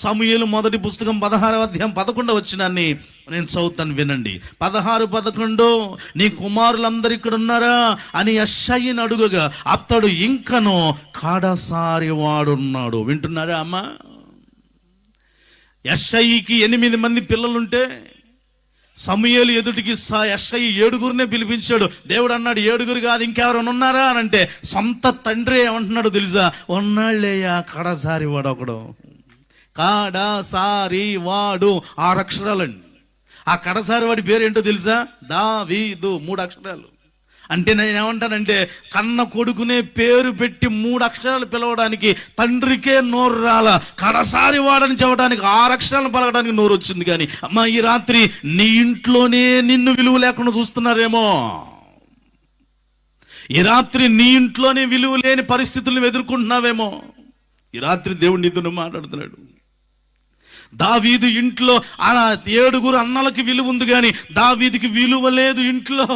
సమూయేలు మొదటి పుస్తకం 16వ అధ్యాయం 11వ వచనాన్ని నేను చదువుతాను, వినండి. 16:11 నీ కుమారులందరూ ఇక్కడ ఉన్నారా అని యెషయిని అడుగగా అతడు ఇంకను కడసారి వాడున్నాడు. వింటున్నారా అమ్మా? యెషయికి 8 మంది పిల్లలుంటే సమూయేలు ఎదుటికి యెషయి 7గురినే పిలిపించాడు. దేవుడు అన్నాడు 7గురు కాదు ఇంకెవరైనా ఉన్నారా అని అంటే సొంత తండ్రి ఏమంటున్నాడు తెలుసా? ఉన్నాళ్ళేయా కడసారి వాడు ఒకడు. కడసారి వాడు 6 అక్షరాలండి. ఆ కడసారి వాడి పేరు ఏంటో తెలుసా? దావీదు. 3 అక్షరాలు. అంటే నేను ఏమంటానంటే కన్న కొడుకునే పేరు పెట్టి 3 అక్షరాలు పిలవడానికి తండ్రికే నోరు రాల, కడసారి వాడని చెప్పడానికి 6 అక్షరాలను పలకడానికి నోరు వచ్చింది. కానీ అమ్మా, ఈ రాత్రి నీ ఇంట్లోనే నిన్ను విలువ లేకుండా చూస్తున్నారేమో. ఈ రాత్రి నీ ఇంట్లోనే విలువ లేని పరిస్థితులను ఎదుర్కొంటున్నావేమో. ఈ రాత్రి దేవుడు నీతో మాట్లాడుతున్నాడు. దావీదు ఇంట్లో 7గురు అన్నలకి విలువ ఉంది కానీ దావీదుకి విలువ లేదు ఇంట్లో.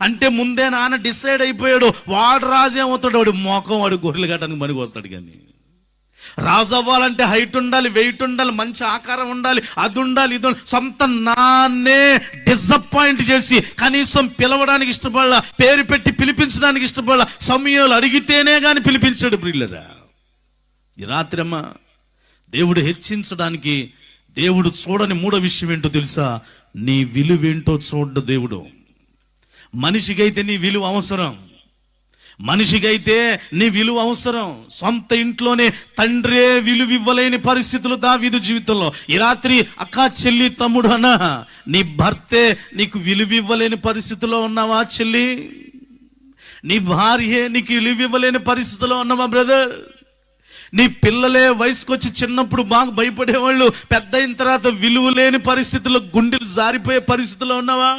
అంటే ముందే నాన్న డిసైడ్ అయిపోయాడు, వాడు రాజు ఏమవుతాడు, వాడు మోకం, వాడు గొర్రెలు కట్టడానికి పనికి వస్తాడు. కానీ రాజు అవ్వాలంటే హైట్ ఉండాలి, వెయిట్ ఉండాలి, మంచి ఆకారం ఉండాలి, అది ఉండాలి, ఇది ఉండాలి. సొంత నాన్నే డిసప్పాయింట్ చేసి కనీసం పిలవడానికి ఇష్టపడాల, పేరు పెట్టి పిలిపించడానికి ఇష్టపడాల. సమూయేలు అడిగితేనే కానీ పిలిపించాడు. ప్రియులరా, ఈ రాత్రి అమ్మ దేవుడు హెచ్చించడానికి దేవుడు చూడని మూడో విషయం ఏంటో తెలుసా? నీ విలువేంటో చూడ్డు దేవుడు. మనిషికైతే నీ విలువ అవసరం, మనిషికైతే నీ విలువ అవసరం. సొంత ఇంట్లోనే తండ్రే విలువ ఇవ్వలేని పరిస్థితులు దావీదు జీవితంలో. ఈ రాత్రి అక్క, చెల్లి, తమ్ముడు అన్న, నీ భర్తే నీకు విలువ ఇవ్వలేని పరిస్థితిలో ఉన్నావా చెల్లి? నీ భార్యే నీకు విలువ ఇవ్వలేని పరిస్థితిలో ఉన్నావా బ్రదర్? నీ పిల్లలే వయసుకు వచ్చి చిన్నప్పుడు బాగా భయపడేవాళ్ళు, పెద్ద అయిన తర్వాత విలువ లేని పరిస్థితుల్లో గుండెలు జారిపోయే పరిస్థితిలో ఉన్నావా?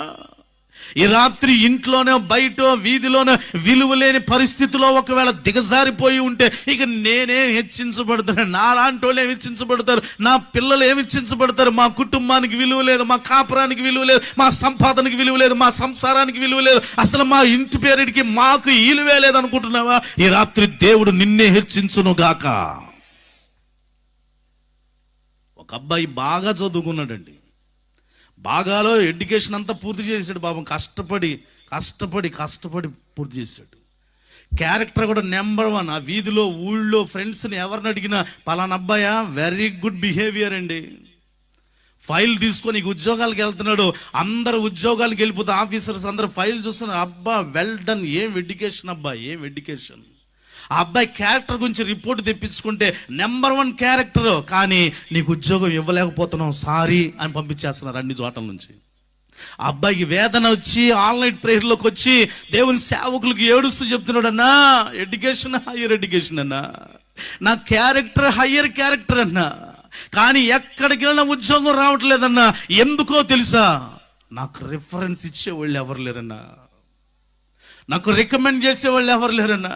ఈ రాత్రి ఇంట్లోనే బయట వీధిలోనే విలువ లేని పరిస్థితిలో ఒకవేళ దిగజారిపోయి ఉంటే ఇక నేనేం హెచ్చించబడతాను, నా లాంటి వాళ్ళు ఏమి హెచ్చించబడతారు, నా పిల్లలు ఏమి హెచ్చించబడతారు, మా కుటుంబానికి విలువ లేదు, మా కాపురానికి విలువ లేదు, మా సంపాదనకి విలువ లేదు, మా సంసారానికి విలువ లేదు, అసలు మా ఇంటి పేరుడికి మాకు విలువే లేదు అనుకుంటున్నావా? ఈ రాత్రి దేవుడు నిన్నే హెచ్చించును గాక. ఒక అబ్బాయి బాగా చదువుకున్నాడండి, బాగాలో ఎడ్యుకేషన్ అంతా పూర్తి చేశాడు. పాపం కష్టపడి పూర్తి చేశాడు. క్యారెక్టర్ కూడా నెంబర్ 1. ఆ వీధిలో ఊళ్ళో ఫ్రెండ్స్ని ఎవరిని అడిగినా పలానా అబ్బాయా వెరీ గుడ్ బిహేవియర్ అండి. ఫైల్ తీసుకొని ఉద్యోగాలకు వెళ్తున్నాడు. అందరు ఉద్యోగాలకు వెళ్ళిపోతే ఆఫీసర్స్ అందరూ ఫైల్ చూస్తున్నారు. అబ్బా వెల్ డన్, ఏం ఎడ్యుకేషన్ అబ్బా, ఏం ఎడ్యుకేషన్. ఆ అబ్బాయి క్యారెక్టర్ గురించి రిపోర్ట్ తెప్పించుకుంటే నెంబర్ 1 క్యారెక్టర్, కానీ నీకు ఉద్యోగం ఇవ్వలేకపోతున్నాం సారీ అని పంపించేస్తున్నారు అన్ని చోట్ల నుంచి. ఆ అబ్బాయికి వేదన వచ్చి ఆన్లైన్ ప్రేయర్లోకి వచ్చి దేవుని సేవకులకు ఏడుస్తూ చెప్తున్నాడు, అన్నా ఎడ్యుకేషన్ హయ్యర్ ఎడ్యుకేషన్ అన్నా, నా క్యారెక్టర్ హయ్యర్ క్యారెక్టర్ అన్నా, కానీ ఎక్కడికి వెళ్ళినా ఉద్యోగం రావట్లేదన్నా. ఎందుకో తెలుసా? నాకు రిఫరెన్స్ ఇచ్చేవాళ్ళు ఎవరు లేరన్నా, నాకు రికమెండ్ చేసేవాళ్ళు ఎవరు లేరన్నా.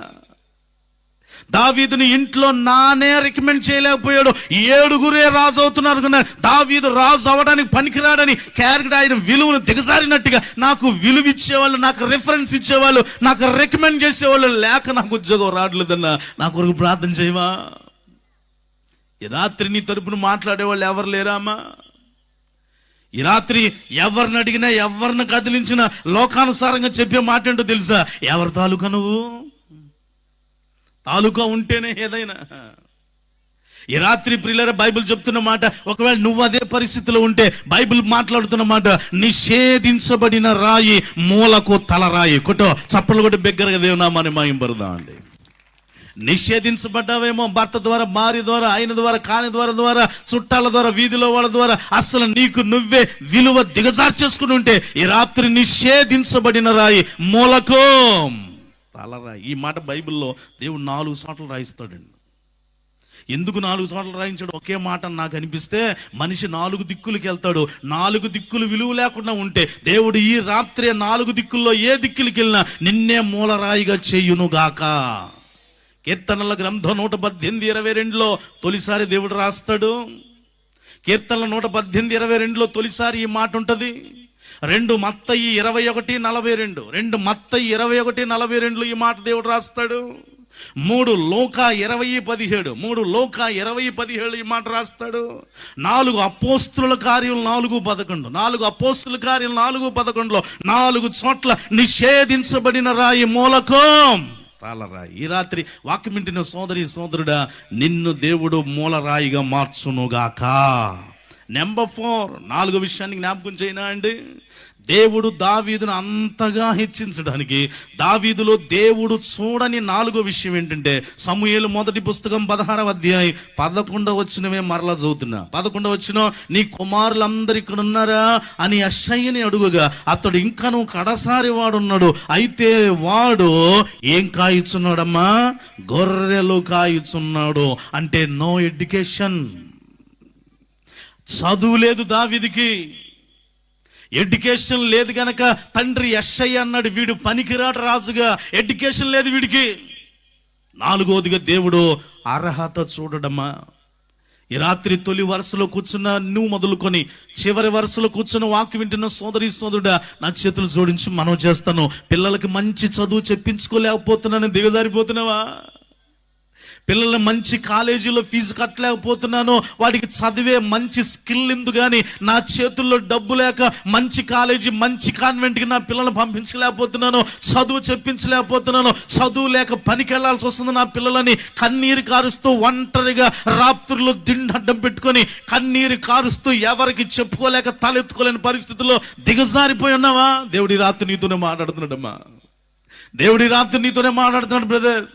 దావీదుని ఇంట్లో నానే రికమెండ్ చేయలేకపోయాడు, 7గురే రాజు అవుతున్నారు కన్నా దావీదు రాజు అవ్వడానికి పనికిరాడని క్యారెక్టర్ ఆయన విలువను దిగజారినట్టుగా నాకు విలువ ఇచ్చేవాళ్ళు, నాకు రిఫరెన్స్ ఇచ్చేవాళ్ళు, నాకు రికమెండ్ చేసేవాళ్ళు లేక నాకు ఉద్యోగం రావట్లేదన్నా. నా కొరకు ప్రార్థన చేయవా? ఈ రాత్రి నీ తరపున మాట్లాడేవాళ్ళు ఎవరు లేరామా? ఈ రాత్రి ఎవరిని అడిగినా, ఎవరిని కదిలించినా లోకానుసారంగా చెప్పే మాట ఏంటో తెలుసా? ఎవరి తాలూకా నువ్వు? తాలూకా ఉంటేనే ఏదైనా. ఈ రాత్రి ప్రియులారా, బైబిల్ చెప్తున్న మాట, ఒకవేళ నువ్వు అదే పరిస్థితిలో ఉంటే బైబిల్ మాట్లాడుతున్న మాట, నిషేధించబడిన రాయి మూలకు తలరాయి. కొట్టో చప్పలు కొట్టి బిగ్గరగా దేవునామాన్ని మహింపరుదాం అండి. నిషేధించబడ్డావేమో భర్త ద్వారా, భార్య ద్వారా, ఆయన ద్వారా, కాని ద్వారా, చుట్టాల ద్వారా, వీధిలో వాళ్ళ ద్వారా, అసలు నీకు నువ్వే విలువ దిగజార్చేసుకుని ఉంటే ఈ రాత్రి నిషేధించబడిన రాయి మూలకు తలరాయి. ఈ మాట బైబిల్లో దేవుడు 4 చోట్ల రాయిస్తాడండి. ఎందుకు 4 చోట్ల రాయించాడు? ఒకే మాట నాకు అనిపిస్తే, మనిషి 4 దిక్కులకి వెళ్తాడు. 4 దిక్కులు విలువ లేకుండా ఉంటే దేవుడు ఈ రాత్రి 4 దిక్కుల్లో ఏ దిక్కులకి వెళ్ళినా నిన్నే మూలరాయిగా చేయునుగాక. కీర్తనల గ్రంథం 118:22లో తొలిసారి దేవుడు రాస్తాడు. కీర్తనల 118:22లో తొలిసారి ఈ మాట ఉంటది. 2 మత్తయి 21:42, 2 మత్తయి 21:42 ఈ మాట దేవుడు రాస్తాడు. 3 లూకా 20:17, 3 లూకా 20:17 ఈ మాట రాస్తాడు. 4 అపోస్తుల కార్యం 4:11, 4 అపోస్తుల కార్యం 4:11లో 4 చోట్ల నిషేధించబడిన రాయి మూలకు తలరాయి. ఈ రాత్రి వాక్యం వింటున్న సోదరి సోదరుడా, నిన్ను దేవుడు మూలరాయిగా మార్చునుగాక. నెంబర్ 4, 4 విషయాన్ని జ్ఞాపకం చేయనా అండి. దేవుడు దావీదును అంతగా హెచ్చించడానికి దావీదులో దేవుడు చూడని 4వ విషయం ఏంటంటే, సమూయేలు మొదటి పుస్తకం 16వ అధ్యాయం 11వ వచనమే మరలా చదువుతున్నా. 11వ వచనం, నీ కుమారులందరూ ఇక్కడ ఉన్నారా అని యెషయ్యని అడుగుగా, అతడు ఇంకను కడసారి వాడున్నాడు, అయితే వాడు ఏం కాయిచున్నాడమ్మా? గొర్రెలు కాయిచున్నాడు. అంటే నో ఎడ్యుకేషన్, చదువు లేదు దావీదుకి. ఎడ్యుకేషన్ లేదు గనక తండ్రి యెషయ్య అన్నాడు, వీడు పనికిరాడు రాజుగా, ఎడ్యుకేషన్ లేదు వీడికి. 4వదిగా దేవుడు అర్హత చూడడమ్మా. ఈ రాత్రి తొలి వరుసలో కూర్చున్న నువ్వు మొదలుకొని చివరి వరుసలో కూర్చున్న వాక్యం వింటున్న సోదరి సోదరుడా, నా చేతులు జోడించి మనం చేస్తాను. పిల్లలకి మంచి చదువు చెప్పించుకోలేకపోతున్నాను, దిగజారిపోతున్నావా? పిల్లల్ని మంచి కాలేజీలో ఫీజు కట్టలేకపోతున్నాను, వాడికి చదివే మంచి స్కిల్ ఉంది కానీ నా చేతుల్లో డబ్బు లేక మంచి కాలేజీ, మంచి కాన్వెంట్కి నా పిల్లల్ని పంపించలేకపోతున్నాను, చదువు చెప్పించలేకపోతున్నాను, చదువు లేక పనికి వెళ్లాల్సి వస్తుంది నా పిల్లలని కన్నీరు కారుస్తూ ఒంటరిగా రాత్రులు దిండడ్డం పెట్టుకొని కన్నీరు కారుస్తూ ఎవరికి చెప్పుకోలేక తలెత్తుకోలేని పరిస్థితుల్లో దిగజారిపోయి ఉన్నావా? దేవుడి రాత్రి నీతోనే మాట్లాడుతున్నాడమ్మా. దేవుడి రాత్రి నీతోనే మాట్లాడుతున్నాడు బ్రదర్.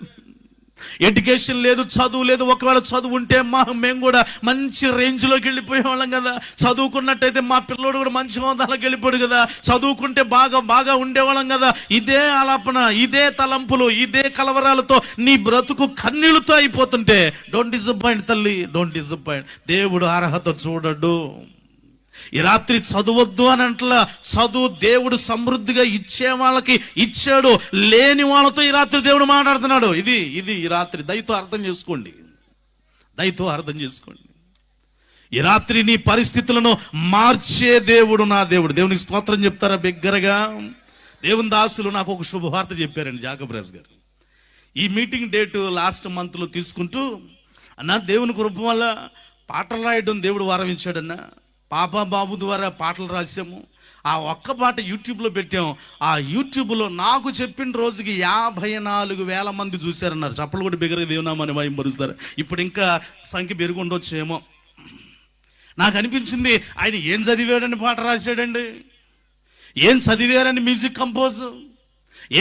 ఎడ్యుకేషన్ లేదు, చదువు లేదు. ఒకవేళ చదువు ఉంటే మేము కూడా మంచి రేంజ్లోకి వెళ్ళిపోయేవాళ్ళం కదా. చదువుకున్నట్టయితే మా పిల్లోడు కూడా మంచి హోదాలోకి వెళ్ళిపోయాడు కదా. చదువుకుంటే బాగా ఉండేవాళ్ళం కదా. ఇదే ఆలాపన, ఇదే తలంపులు, ఇదే కలవరాలతో నీ బ్రతుకు కన్నీళ్లతో అయిపోతుంటే డోంట్ డిసప్పాయింట్ తల్లి, డోంట్ డిసప్పాయింట్. దేవుడు అర్హత చూడడు. ఈ రాత్రి చదవద్దు అని అంటలా, చదువు దేవుడు సమృద్ధిగా ఇచ్చే వాళ్ళకి ఇచ్చాడు, లేని వాళ్ళతో ఈ రాత్రి దేవుడు మాట్లాడుతున్నాడు. ఇది ఈ రాత్రి దయతో అర్థం చేసుకోండి, దయతో అర్థం చేసుకోండి. ఈ రాత్రి నీ పరిస్థితులను మార్చే దేవుడు నా దేవుడు. దేవునికి స్తోత్రం చెప్తారా బిగ్గరగా? దేవుని దాసులు నాకు ఒక శుభవార్త చెప్పారండి, జాకబ్ రాజు గారు. ఈ మీటింగ్ డేటు లాస్ట్ మంత్లో తీసుకుంటూ, అన్న దేవుని కృప వల్ల పాటలు రాయడం దేవుడు వరం ఇచ్చాడన్నా. పాప బాబు ద్వారా పాటలు రాసాము. ఆ ఒక్క పాట యూట్యూబ్లో పెట్టాం. ఆ యూట్యూబ్లో నాకు చెప్పిన రోజుకి 54,000 మంది చూశారన్నారు. చప్పలు కూడా బిగ్గరగా దేవునామని మహింపరుస్తారు. ఇప్పుడు ఇంకా సంఖ్య పెరిగి ఉండొచ్చేమో. నాకు అనిపించింది, ఆయన ఏం చదివాడని పాట రాశాడండి, ఏం చదివారని మ్యూజిక్ కంపోజ్,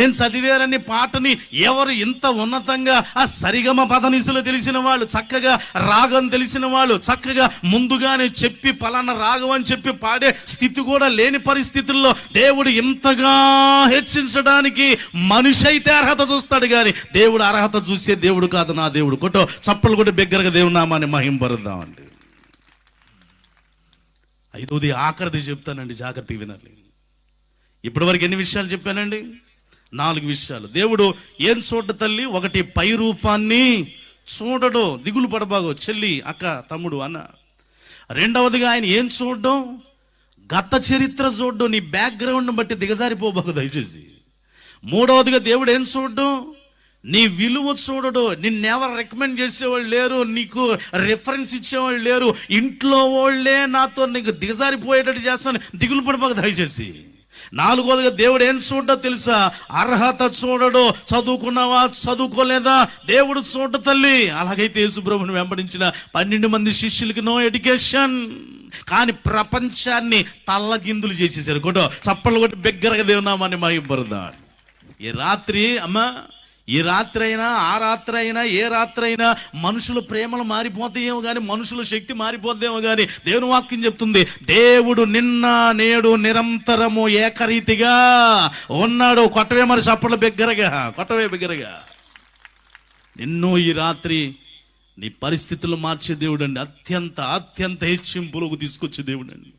ఏం చదివారని పాటని ఎవరు ఇంత ఉన్నతంగా ఆ సరిగమ పదనిసులు తెలిసిన వాళ్ళు, చక్కగా రాగం తెలిసిన వాళ్ళు, చక్కగా ముందుగానే చెప్పి పలానా రాగం అని చెప్పి పాడే స్థితి కూడా లేని పరిస్థితుల్లో దేవుడు ఇంతగా హెచ్చించడానికి మనిషి అయితే అర్హత చూస్తాడు కానీ దేవుడు అర్హత చూసే దేవుడు కాదు నా దేవుడు. కొట్టో చప్పలు కూడా బిగ్గరగా దేవుని నామాన్ని మహింపరుద్దామండి. 5వది ఆఖరిది చెప్తానండి, జాగ్రత్తగా వినాలి. ఇప్పటి వరకు ఎన్ని విషయాలు చెప్పానండి? 4 విషయాలు. దేవుడు ఏం చూడ తల్లి? 1 పై రూపాన్ని చూడడు, దిగులు పడబాగో చెల్లి, అక్క, తమ్ముడు, అన్న. 2వదిగా ఆయన ఏం చూడడం? గత చరిత్ర చూడడం, నీ బ్యాక్గ్రౌండ్ని బట్టి దిగజారిపోబాకు దయచేసి. 3వదిగా దేవుడు ఏం చూడడం? నీ విలువ చూడడు, నిన్నెవరు రికమెండ్ చేసేవాళ్ళు లేరు, నీకు రెఫరెన్స్ ఇచ్చేవాళ్ళు లేరు, ఇంట్లో వాళ్ళే నాతో నీకు దిగజారిపోయేటట్టు చేస్తాను. దిగులు పడిపోక దయచేసి. నాలుగోదిగా దేవుడు ఏం చూడో తెలుసా? అర్హత చూడడు. చదువుకున్నావా చదువుకోలేదా దేవుడు చూడ తల్లి. అలాగైతే యేసుప్రభుని వెంబడించిన 12 మంది శిష్యులకి నో ఎడ్యుకేషన్, కానీ ప్రపంచాన్ని తల్లకిందులు చేసేసారు. కొట్టు చప్పళ్ళు కొట్టి బిగ్గరగా దేవునామాన్ని మహింపరుదా. ఈ రాత్రి అమ్మా, ఈ రాత్రి అయినా ఆ రాత్రి అయినా ఏ రాత్రి అయినా మనుషుల ప్రేమలు మారిపోతాయేమో కానీ, మనుషుల శక్తి మారిపోద్దేమో కానీ, దేవుని వాక్యం చెప్తుంది దేవుడు నిన్న నేడు నిరంతరము ఏకరీతిగా ఉన్నాడు. కొట్టవే మరి చప్పట్లు బిగ్గరగా, కొట్టవే బిగ్గరగా. నిన్ను ఈ రాత్రి నీ పరిస్థితులు మార్చే దేవుడు అండి. అత్యంత అత్యంత హెచ్చింపులకు తీసుకొచ్చే దేవుడు అండి.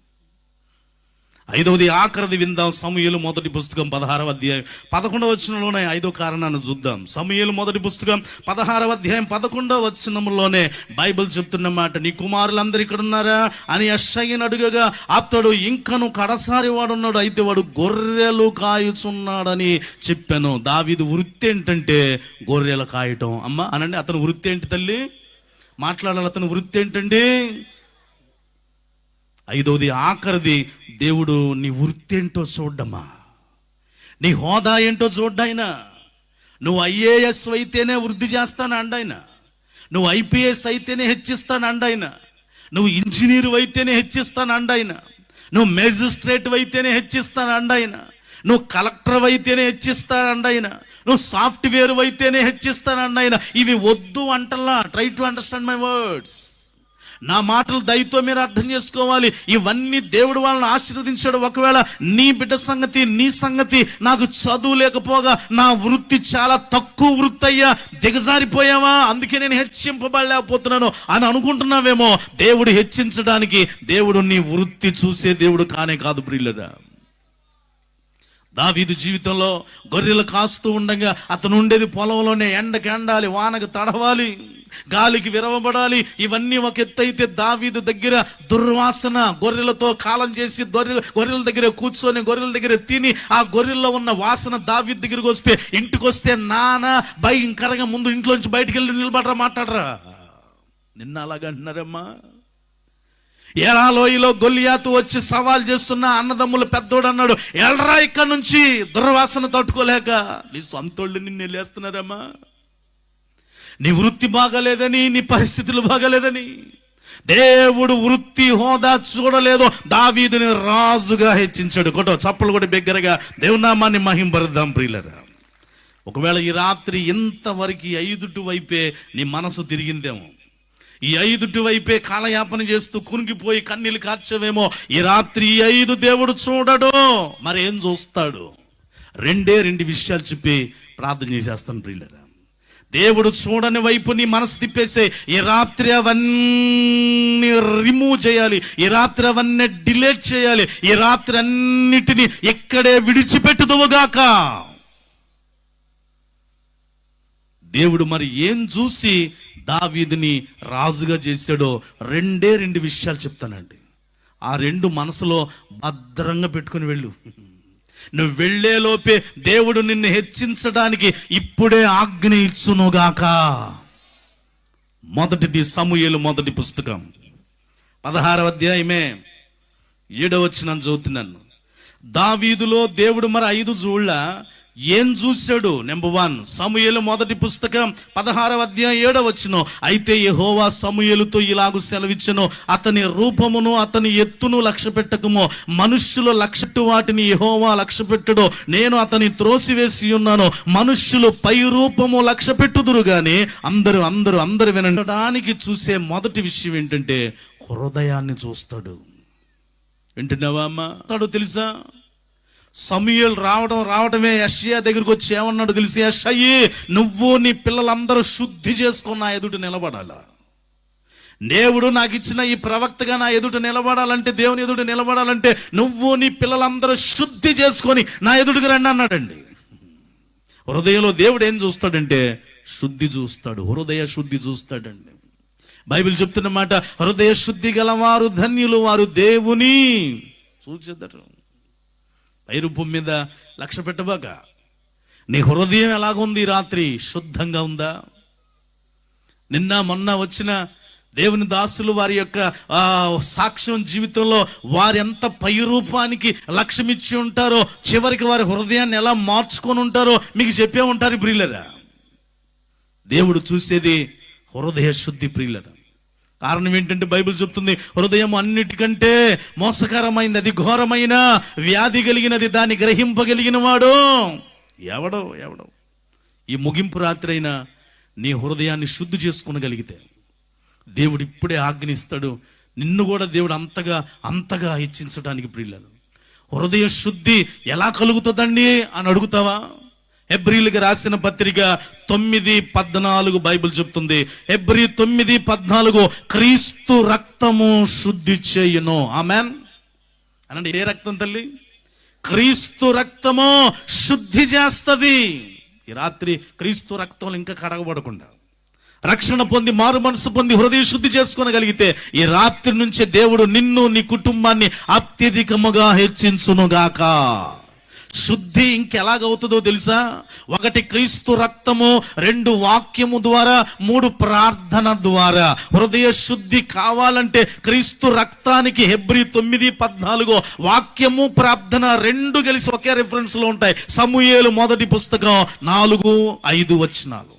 5వది ఆఖరిది విందాం. సమూయేలు మొదటి పుస్తకం 16వ అధ్యాయం 11వ వచనంలోనే 5వ కారణాన్ని చూద్దాం. సమూయేలు మొదటి పుస్తకం 16వ అధ్యాయం 11వ వచనంలోనే బైబిల్ చెప్తున్న మాట, నీ కుమారులందరూ ఇక్కడ ఉన్నారా అని యెషయను అడుగగా అతడు ఇంకను కడసారి వాడున్నాడు, అయితే వాడు గొర్రెలు కాయుచున్నాడని చెప్పాను. దావీదు వృత్తి ఏంటంటే గొర్రెలు కాయటం. అమ్మ అనండి, అతను వృత్తి ఏంటి తల్లి? మాట్లాడాలి. అతను వృత్తి ఏంటండి? 5వది ఆఖరిది, దేవుడు నీ వృత్తి ఏంటో చూడ్డమ్మా, నీ హోదా ఏంటో చూడ్డాయన. నువ్వు IAS అయితేనే వృద్ధి చేస్తాను అండాయన, నువ్వు IPS అయితేనే హెచ్చిస్తాను అండాయన, నువ్వు ఇంజనీరు అయితేనే హెచ్చిస్తాను అండాయన, నువ్వు మేజిస్ట్రేట్ అయితేనే హెచ్చిస్తాను అండాయన, నువ్వు కలెక్టర్ అయితేనే హెచ్చిస్తాను అండాయన, నువ్వు సాఫ్ట్వేర్ అయితేనే హెచ్చిస్తాను అండాయన. ఇవి వద్దు అంటల్లా. Try to understand my words. నా మాటలు దయతో మీరు అర్థం చేసుకోవాలి. ఇవన్నీ దేవుడు వాళ్ళని ఆశీర్వదించాడు. ఒకవేళ నీ బిడ్డ సంగతి, నీ సంగతి, నాకు చదువు లేకపోగా నా వృత్తి చాలా తక్కువ వృత్తి అయ్యా, దిగజారిపోయావా, అందుకే నేను హెచ్చింపబడలేకపోతున్నాను అని అనుకుంటున్నావేమో. దేవుడు హెచ్చించడానికి దేవుడు నీ వృత్తి చూసే దేవుడు కానే కాదు ప్రియులరా. దావీదు జీవితంలో గొర్రెలు కాస్తూ ఉండగా అతను ఉండేది పొలంలోనే. ఎండకి ఎండాలి, వానకు తడవాలి, గాలికి విరవబడాలి. ఇవన్నీ ఒక ఎత్తు అయితే దావీదు దగ్గర దుర్వాసన, గొర్రెలతో కాలం చేసి గొర్రెల దగ్గర కూర్చొని గొర్రెల దగ్గర తిని ఆ గొర్రెల్లో ఉన్న వాసన దావీదు దగ్గరికి వస్తే, ఇంటికి వస్తే నాన్న భయంకరంగా ముందు ఇంట్లోంచి బయటికి వెళ్ళి నిలబడరా, మాట్లాడరా. నిన్న అలాగ అంటున్నారమ్మా. ఏలా లోయలో గొల్లియాతు వచ్చి సవాల్ చేస్తున్న అన్నదమ్ములు పెద్దోడు అన్నాడు, ఎల్రా ఇక్కడ నుంచి, దుర్వాసన తట్టుకోలేక. నీ సొంతోళ్ళు నిన్ను వెళ్ళేస్తున్నారమ్మా. నీ వృత్తి బాగలేదని, నీ పరిస్థితులు బాగలేదని. దేవుడు వృత్తి హోదా చూడలేదు, దావీదుని రాజుగా హెచ్చించాడు. కొట్టో చప్పలు కూడా బిగ్గరగా దేవునామాన్ని మహింపరుద్దాం ప్రియులరా. ఒకవేళ ఈ రాత్రి ఇంతవరకు 5 వైపే నీ మనసు తిరిగిందేమో, ఈ 5 వైపే కాలయాపన చేస్తూ కునిగిపోయి కన్నీళ్ళు కార్చవేమో. ఈ రాత్రి 5 దేవుడు చూడడు, మరేం చూస్తాడు? 2 విషయాలు చెప్పి ప్రార్థన చేసేస్తాను ప్రియులరా. దేవుడు చూడని వైపు నీ మనసు తిప్పేసే. ఈ రాత్రి అవన్నీ రిమూవ్ చేయాలి, ఈ రాత్రి అవన్నీ డిలీట్ చేయాలి, ఈ రాత్రి అన్నిటినీ ఎక్కడే విడిచిపెట్టుదువుగాక. దేవుడు మరి ఏం చూసి దావీదుని రాజుగా చేశాడో 2 విషయాలు చెప్తానండి. ఆ 2 మనసులో భద్రంగా పెట్టుకుని వెళ్ళు. నువ్వు వెళ్లే లోపే దేవుడు నిన్ను హెచ్చించడానికి ఇప్పుడే ఆజ్ఞ ఇచ్చునుగాక. మొదటిది సమూయేలు మొదటి పుస్తకం 16వ అధ్యాయమే 7వ వచనం చదువుతున్నాను. దావీదులో దేవుడు మరి 5 చూళ్ళ ఏం చూశాడు? నెంబర్ 1, సమూయేలు మొదటి పుస్తకం 16వ అధ్యాయం 7వ వచనం. అయితే యెహోవా సమూయేలుతో ఇలాగు సెలవిచ్చెను, అతని రూపమును అతని ఎత్తును లక్ష్య పెట్టకము. మనుష్యులు లక్ష్యట్టు వాటిని యెహోవా లక్ష్య పెట్టడు. నేను అతని త్రోసివేసి ఉన్నాను. మనుష్యులు పై రూపము లక్ష్య పెట్టుదురు గాని అందరూ వినడానికి చూసే మొదటి విషయం ఏంటంటే హృదయాన్ని చూస్తాడు. వింటున్నావా అమ్మా? తెలుసా, సమూయేలు రావడమే యెషయా దగ్గరికి వచ్చి ఏమన్నాడు తెలిసి, యెషయా నువ్వు నీ పిల్లలందరూ శుద్ధి చేసుకొని నా ఎదుట నిలబడాలా. దేవుడు నాకు ఇచ్చిన ఈ ప్రవక్తగా నా ఎదుట నిలబడాలంటే, దేవుని ఎదుట నిలబడాలంటే నువ్వు నీ పిల్లలందరూ శుద్ధి చేసుకొని నా ఎదుటికి రండి అన్నాడండి. హృదయంలో దేవుడు ఏం చూస్తాడంటే శుద్ధి చూస్తాడు, హృదయ శుద్ధి చూస్తాడండి. బైబిల్ చెప్తున్న మాట, హృదయ శుద్ధి గలవారు ధన్యులు, వారు దేవుని చూచెదరు. పై రూపం మీద లక్ష్య పెట్టబాక. నీ హృదయం ఎలాగుంది? ఈ రాత్రి శుద్ధంగా ఉందా? నిన్న మొన్న వచ్చిన దేవుని దాసులు వారి యొక్క సాక్ష్యం జీవితంలో వారు ఎంత పై రూపానికి లక్ష్యం ఇచ్చి ఉంటారో, చివరికి వారి హృదయాన్ని ఎలా మార్చుకొని ఉంటారో మీకు చెప్పే ఉంటారు ప్రియులరా. దేవుడు చూసేది హృదయ శుద్ధి ప్రియులరా. కారణం ఏంటంటే బైబిల్ చెప్తుంది, హృదయం అన్నిటికంటే మోసకరమైనది, అది ఘోరమైన వ్యాధి కలిగినది, దాన్ని గ్రహింపగలిగిన వాడు ఎవడో. ఈ ముగింపు రాత్రి అయినా నీ హృదయాన్ని శుద్ధి చేసుకునగలిగితే దేవుడు ఇప్పుడే ఆజ్ఞిస్తాడు. నిన్ను కూడా దేవుడు అంతగా హెచ్చించడానికి ప్రియులను. హృదయ శుద్ధి ఎలా కలుగుతుందండి అని అడుగుతావా? హెబ్రీయులకు రాసిన పత్రిక 9:14 బైబిల్ చెప్తుంది. హెబ్రీ 9:14 క్రీస్తు రక్తము శుద్ధి చేయును. ఆమెన్ అనండి. ఏ రక్తం తల్లి? క్రీస్తు రక్తము శుద్ధి చేస్తుంది. ఈ రాత్రి క్రీస్తు రక్తంలో ఇంకా కడగబడకుండా రక్షణ పొంది మారు మనసు పొంది హృదయ శుద్ధి చేసుకోగలిగితే ఈ రాత్రి నుంచే దేవుడు నిన్ను, నీ కుటుంబాన్ని అత్యధికముగా హెచ్చించునుగాక. శుద్ధి ఇంకెలాగవుతుందో తెలుసా? 1 క్రీస్తు రక్తము, 2 వాక్యము ద్వారా, 3 ప్రార్థన ద్వారా. హృదయ శుద్ధి కావాలంటే క్రీస్తు రక్తానికి హెబ్రీ 9:14 వాక్యము ప్రార్థన 2 కలిసి ఒకే రిఫరెన్స్ లో ఉంటాయి. సమూయేలు మొదటి పుస్తకం 4-5 వచనాలు.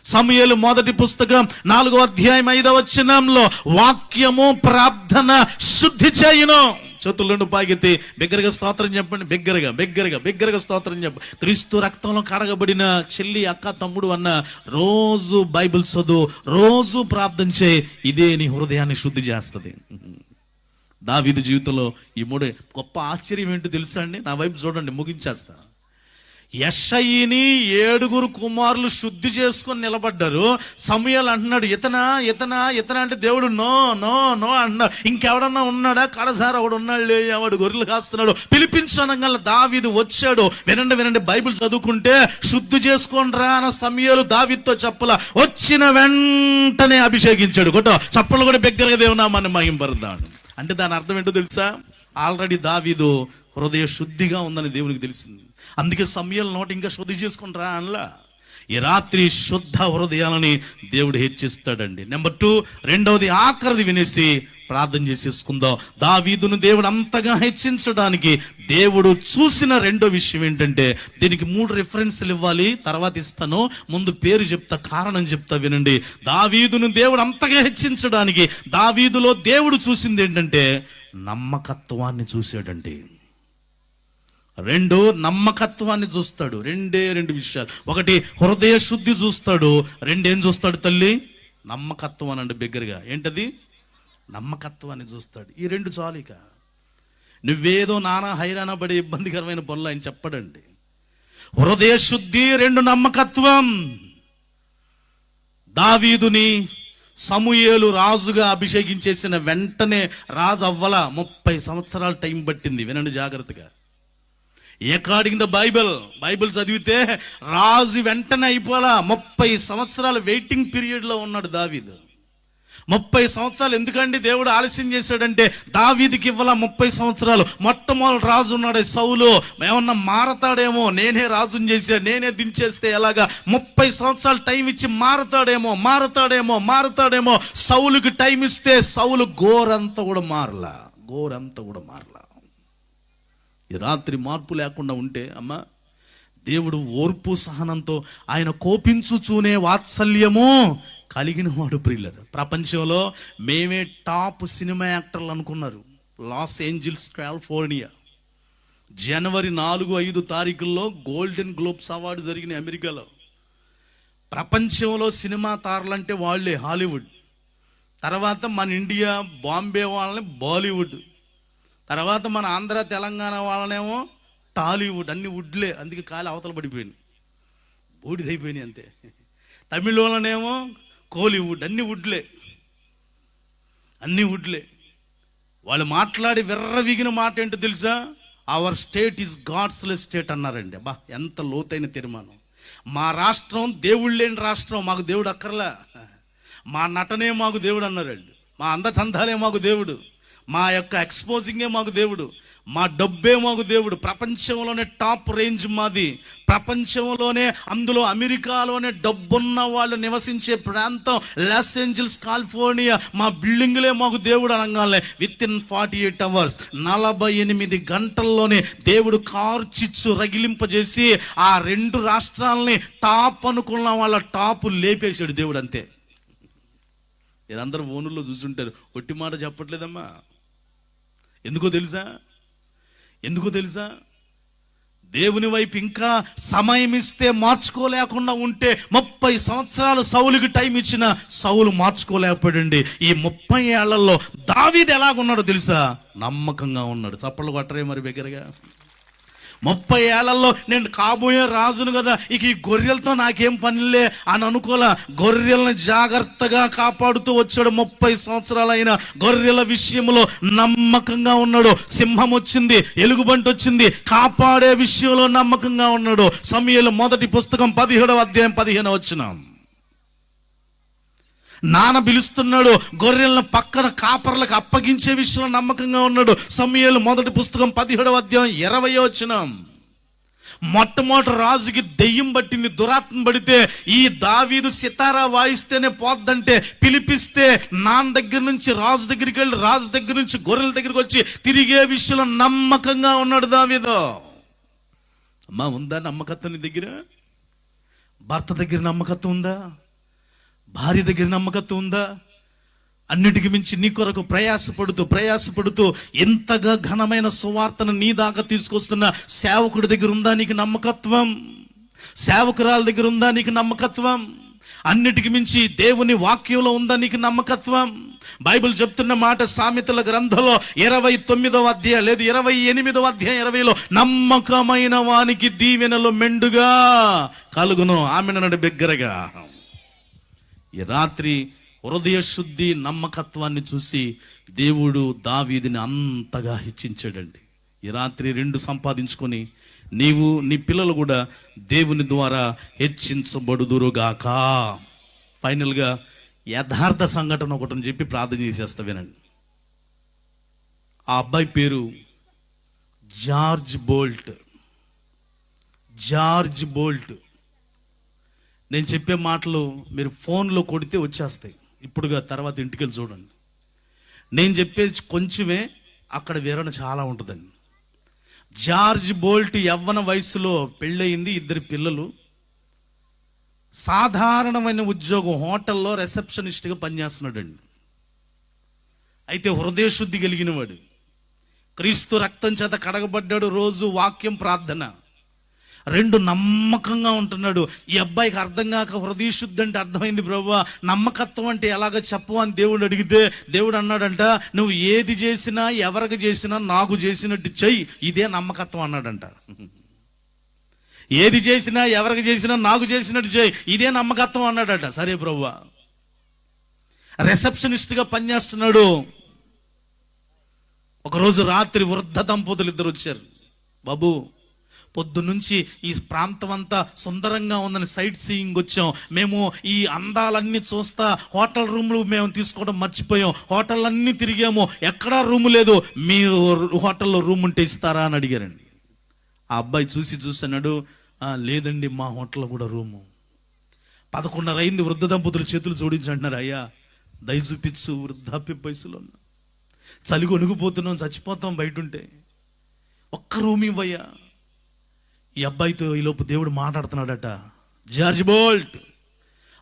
సమూయేలు మొదటి పుస్తకం 4వ అధ్యాయం 5వ వచనంలో వాక్యము ప్రార్థన శుద్ధి చేయును. చేతులను పాగితే బిగ్గరగా స్తోత్రం చెప్పండి. బిగ్గరగా స్తోత్రం చెప్పండి. క్రీస్తు రక్తంలో కడగబడిన చెల్లి, అక్క, తమ్ముడు అన్న రోజు బైబిల్ చదువు, రోజు ప్రార్థన చేయి. ఇదే నీ హృదయాన్ని శుద్ధి చేస్తుంది. దావీదు జీవితంలో ఈ 3 గొప్ప ఆశ్చర్యం ఏంటో తెలుసా అండి? నా వైపు చూడండి, ముగించేస్తా. యెషయిని 7 కుమారులు శుద్ధి చేసుకొని నిలబడ్డారు. సమూయేలు అంటున్నాడు, ఇతనా అంటే దేవుడు నో అంటున్నాడు. ఇంకెవడన్నా ఉన్నాడా? కడసారి ఒకడు ఉన్నాడు, వాడు గొర్రెలు కాస్తున్నాడు, పిలిపించనగా దావీదు వచ్చాడు. వినండి, బైబిల్ చదువుకుంటే శుద్ధి చేసుకోండిరా అన్న సమూయేలు దావీదుతో చెప్పలా, వచ్చిన వెంటనే అభిషేకించాడు. చప్పలు కూడా బిగ్గరగా దేవునామాన్ని మహింపరుద్దాడు. అంటే దాని అర్థం ఏంటో తెలుసా? ఆల్రెడీ దావీదు హృదయ శుద్ధిగా ఉందని దేవునికి తెలిసింది. అందుకే సమూయేలు నోటి ఇంకా శుద్ధి చేసుకుంటారా అనలా. ఈ రాత్రి శుద్ధ హృదయాలని దేవుడు హెచ్చిస్తాడండి. నెంబర్ 2, రెండవది ఆఖరిది వినేసి ప్రార్థన చేసేసుకుందాం. దావీదును దేవుడు అంతగా హెచ్చించడానికి దేవుడు చూసిన రెండో విషయం ఏంటంటే, దీనికి 3 రిఫరెన్స్లు ఇవ్వాలి, తర్వాత ఇస్తాను. ముందు పేరు చెప్తా, కారణం చెప్తా, వినండి. దావీదును దేవుడు అంతగా హెచ్చించడానికి దావీదులో దేవుడు చూసింది ఏంటంటే నమ్మకత్వాన్ని చూశాడండి. 2 నమ్మకత్వాన్ని చూస్తాడు. 2 విషయాలు. 1 హృదయ శుద్ధి చూస్తాడు. 2 ఏం చూస్తాడు తల్లి? నమ్మకత్వం అంటే బిగ్గరగా ఏంటది? నమ్మకత్వాన్ని చూస్తాడు. ఈ 2 చాలు. ఇక నువ్వేదో నానా హైరాణ పడే ఇబ్బందికరమైన పనులు ఆయన చెప్పడండి. హృదయ శుద్ధి, 2 నమ్మకత్వం. దావీదుని సమూయేలు రాజుగా అభిషేకించేసిన వెంటనే రాజు అవ్వల. 30 సంవత్సరాలు టైం పట్టింది. వినండి జాగ్రత్తగా. అకార్డింగ్ ద బైబిల్ చదివితే రాజు వెంటనే అయిపోలా. 30 సంవత్సరాలు వెయిటింగ్ పీరియడ్ లో ఉన్నాడు దావీదు. 30 సంవత్సరాలు ఎందుకండి దేవుడు ఆలస్యం చేశాడంటే, దావీదుకి ఇవ్వాల 30 సంవత్సరాలు. మొట్టమొదటి రాజు ఉన్నాడు సౌలు. ఏమన్నా మారతాడేమో, నేనే రాజుని చేశా, నేనే దించేస్తే ఎలాగా? 30 సంవత్సరాలు టైం ఇచ్చి మారతాడేమో. సౌలుకి టైం ఇస్తే సౌలు గోరంతా కూడా మారలా. ఈ రాత్రి మార్పు లేకుండా ఉంటే అమ్మా, దేవుడు ఓర్పు సహనంతో, ఆయన కోపించుచూనే వాత్సల్యము కలిగిన వాడు ప్రియులరు. ప్రపంచంలో మేమే టాప్ సినిమా యాక్టర్లు అనుకున్నారు. లాస్ ఏంజల్స్, కాలిఫోర్నియా, జనవరి 4-5 తారీఖుల్లో గోల్డెన్ గ్లోబ్స్ అవార్డు జరిగిన అమెరికాలో. ప్రపంచంలో సినిమా తారలంటే వాళ్ళే హాలీవుడ్. తర్వాత మన ఇండియా, బాంబే వాళ్ళని బాలీవుడ్. తర్వాత మన ఆంధ్ర, తెలంగాణ వాళ్ళనేమో టాలీవుడ్. అన్ని వుడ్లే. అందుకే కాలి అవతల పడిపోయింది, బూడిదైపోయినాయి అంతే. తమిళ వాళ్ళనేమో కోలీవుడ్. అన్ని వుడ్లే. వాళ్ళు మాట్లాడి విర్రవిగిన మాట ఏంటో తెలుసా? అవర్ స్టేట్ ఈజ్ గాడ్స్లెస్ స్టేట్ అన్నారండి. అబ్బా, ఎంత లోతైన తీర్మానం. మా రాష్ట్రం దేవుడు లేని రాష్ట్రం, మాకు దేవుడు అక్కర్లా. మా నటనే మాకు దేవుడు అన్నారండి. మా అందచందాలే మాకు దేవుడు. మా యొక్క ఎక్స్పోజింగే మాకు దేవుడు. మా డబ్బే మాకు దేవుడు. ప్రపంచంలోనే టాప్ రేంజ్ మాది. ప్రపంచంలోనే, అందులో అమెరికాలోనే డబ్బున్న వాళ్ళు నివసించే ప్రాంతం లాస్ ఏంజల్స్, కాలిఫోర్నియా. మా బిల్డింగులే మాకు దేవుడు అనగానే విత్ ఇన్ 48 hours 48 గంటల్లోనే దేవుడు కార్చిచ్చు రగిలింపజేసి ఆ 2 రాష్ట్రాలని టాప్ అనుకున్న వాళ్ళ టాపు లేపేశాడు దేవుడు. అంతే. మీరందరూ ఫోనుల్లో చూసుంటారు. ఒట్టి మాట చెప్పట్లేదమ్మా. ఎందుకో తెలుసా? దేవుని వైపు ఇంకా సమయం ఇస్తే మార్చుకోలేకుండా ఉంటే 30 సంవత్సరాలు సౌలుకి టైం ఇచ్చిన సౌలు మార్చుకోలేకపోయాడండి. ఈ 30 ఏళ్లలో దావీదు ఎలాగున్నాడో తెలుసా? నమ్మకంగా ఉన్నాడు. చప్పట్లు కొట్టరే మరి బిగ్గరగా. 30 ఏళ్లలో నేను కాబోయే రాజును కదా, ఇక ఈ గొర్రెలతో నాకేం పనిలే అని అనుకోలే. గొర్రెలను జాగ్రత్తగా కాపాడుతూ వచ్చాడు. 30 సంవత్సరాలైన గొర్రెల విషయంలో నమ్మకంగా ఉన్నాడు. సింహం వచ్చింది, ఎలుగుబంటి వచ్చింది, కాపాడే విషయంలో నమ్మకంగా ఉన్నాడు. సమూయేలు మొదటి పుస్తకం 17వ అధ్యాయం 15వ వచనం. నాన్న పిలుస్తున్నాడు, గొర్రెలను పక్కన కాపర్లకు అప్పగించే విషయంలో నమ్మకంగా ఉన్నాడు. సమూయేలు మొదటి పుస్తకం 17వ అధ్యాయం 20వ వచనం. మొట్టమొదటి రాజుకి దెయ్యం పట్టింది, దురాత్మ పడితే ఈ దావీదు సితారా వాయిస్తేనే పోద్దంటే పిలిపిస్తే నాన్న దగ్గర నుంచి రాజు దగ్గరికి వెళ్ళి, రాజు దగ్గర నుంచి గొర్రెల దగ్గరికి వచ్చి తిరిగే విషయంలో నమ్మకంగా ఉన్నాడు దావీదు. అమ్మా, ఉందా నమ్మకత్వం నీ దగ్గర? భర్త దగ్గర నమ్మకత్వం ఉందా? భార్య దగ్గర నమ్మకత్వం ఉందా? అన్నిటికి మించి నీ కొరకు ప్రయాసపడుతూ ఎంతగా ఘనమైన సువార్తను నీ దాకా తీసుకొస్తున్న సేవకుడి దగ్గర ఉందా నీకు నమ్మకత్వం? సేవకురాల దగ్గర ఉందా నీకు నమ్మకత్వం? అన్నిటికి మించి దేవుని వాక్యంలో ఉందా నీకు నమ్మకత్వం? బైబిల్ చెప్తున్న మాట సామెతల గ్రంథంలో 29వ అధ్యాయం లేదు 28వ అధ్యాయం 20లో, నమ్మకమైన వానికి దీవెనలు మెండుగా కలుగును. ఆమెనడు బిగ్గరగా. ఈ రాత్రి హృదయ శుద్ధి, నమ్మకత్వాన్ని చూసి దేవుడు దావీదుని అంతగా హెచ్చించాడండి. ఈ రాత్రి 2 సంపాదించుకొని నీవు నీ పిల్లలు కూడా దేవుని ద్వారా హెచ్చించబడుదురుగాక. ఫైనల్గా యథార్థ సంఘటన ఒకటి చెప్పి ప్రార్థన చేసేస్తా వినండి. ఆ అబ్బాయి పేరు జార్జ్ బోల్ట్. నేను చెప్పే మాటలు మీరు ఫోన్లో కొడితే వచ్చేస్తాయి. ఇప్పుడుగా తర్వాత ఇంటికి వెళ్ళి చూడండి. నేను చెప్పేది కొంచెమే, అక్కడ వివరణ చాలా ఉంటుందండి. జార్జ్ బోల్ట్ యవ్వన వయసులో పెళ్ళయింది, 2 పిల్లలు. సాధారణమైన ఉద్యోగం, హోటల్లో రిసెప్షనిస్ట్గా పనిచేస్తున్నాడండి. అయితే హృదయ శుద్ధి కలిగిన వాడు, క్రీస్తు రక్తం చేత కడగబడ్డాడు, రోజు వాక్యం, ప్రార్థన, 2 నమ్మకంగా ఉంటున్నాడు. ఈ అబ్బాయికి అర్థం కాక హృదయ శుద్ధి అంటే అర్థమైంది ప్రభువా, నమ్మకత్వం అంటే ఎలాగ చెప్పు అని దేవుడు అడిగితే దేవుడు అన్నాడంట, నువ్వు ఏది చేసినా ఎవరికి చేసినా నాకు చేసినట్టు చెయ్యి, ఇదే నమ్మకత్వం అన్నాడంట. ఏది చేసినా ఎవరికి చేసినా నాకు చేసినట్టు చెయ్యి, ఇదే నమ్మకత్వం అన్నాడట. సరే ప్రభువా. రిసెప్షనిస్ట్గా పనిచేస్తున్నాడు. ఒకరోజు రాత్రి వృద్ధ దంపతులు 2 వచ్చారు. బాబు, పొద్దునుంచి ఈ ప్రాంతం అంతా సుందరంగా ఉందని సైట్ సీయింగ్ వచ్చాం. మేము ఈ అందాలన్నీ చూస్తా హోటల్ రూమ్లు మేము తీసుకోవడం మర్చిపోయాం. హోటల్ అన్నీ తిరిగాము, ఎక్కడా రూము లేదు. మీరు హోటల్లో రూమ్ ఉంటే ఇస్తారా అని అడిగారండి. ఆ అబ్బాయి చూసి అన్నాడు, లేదండి మా హోటల్లో కూడా రూము. 11:30 అయింది. వృద్ధ దంపతులు చేతులు జోడించి అంటున్నారు, అయ్యా దయ చూపించు, వృద్ధాప్య వయసులో ఉన్నా, చలి కొనుక్కుపోతున్నాం, చచ్చిపోతాం బయట ఉంటే, ఒక్క రూమ్ ఇవ్వయ్యా. ఈ అబ్బాయితో ఈలోపు దేవుడు మాట్లాడుతున్నాడట. జార్జ్ బోల్ట్,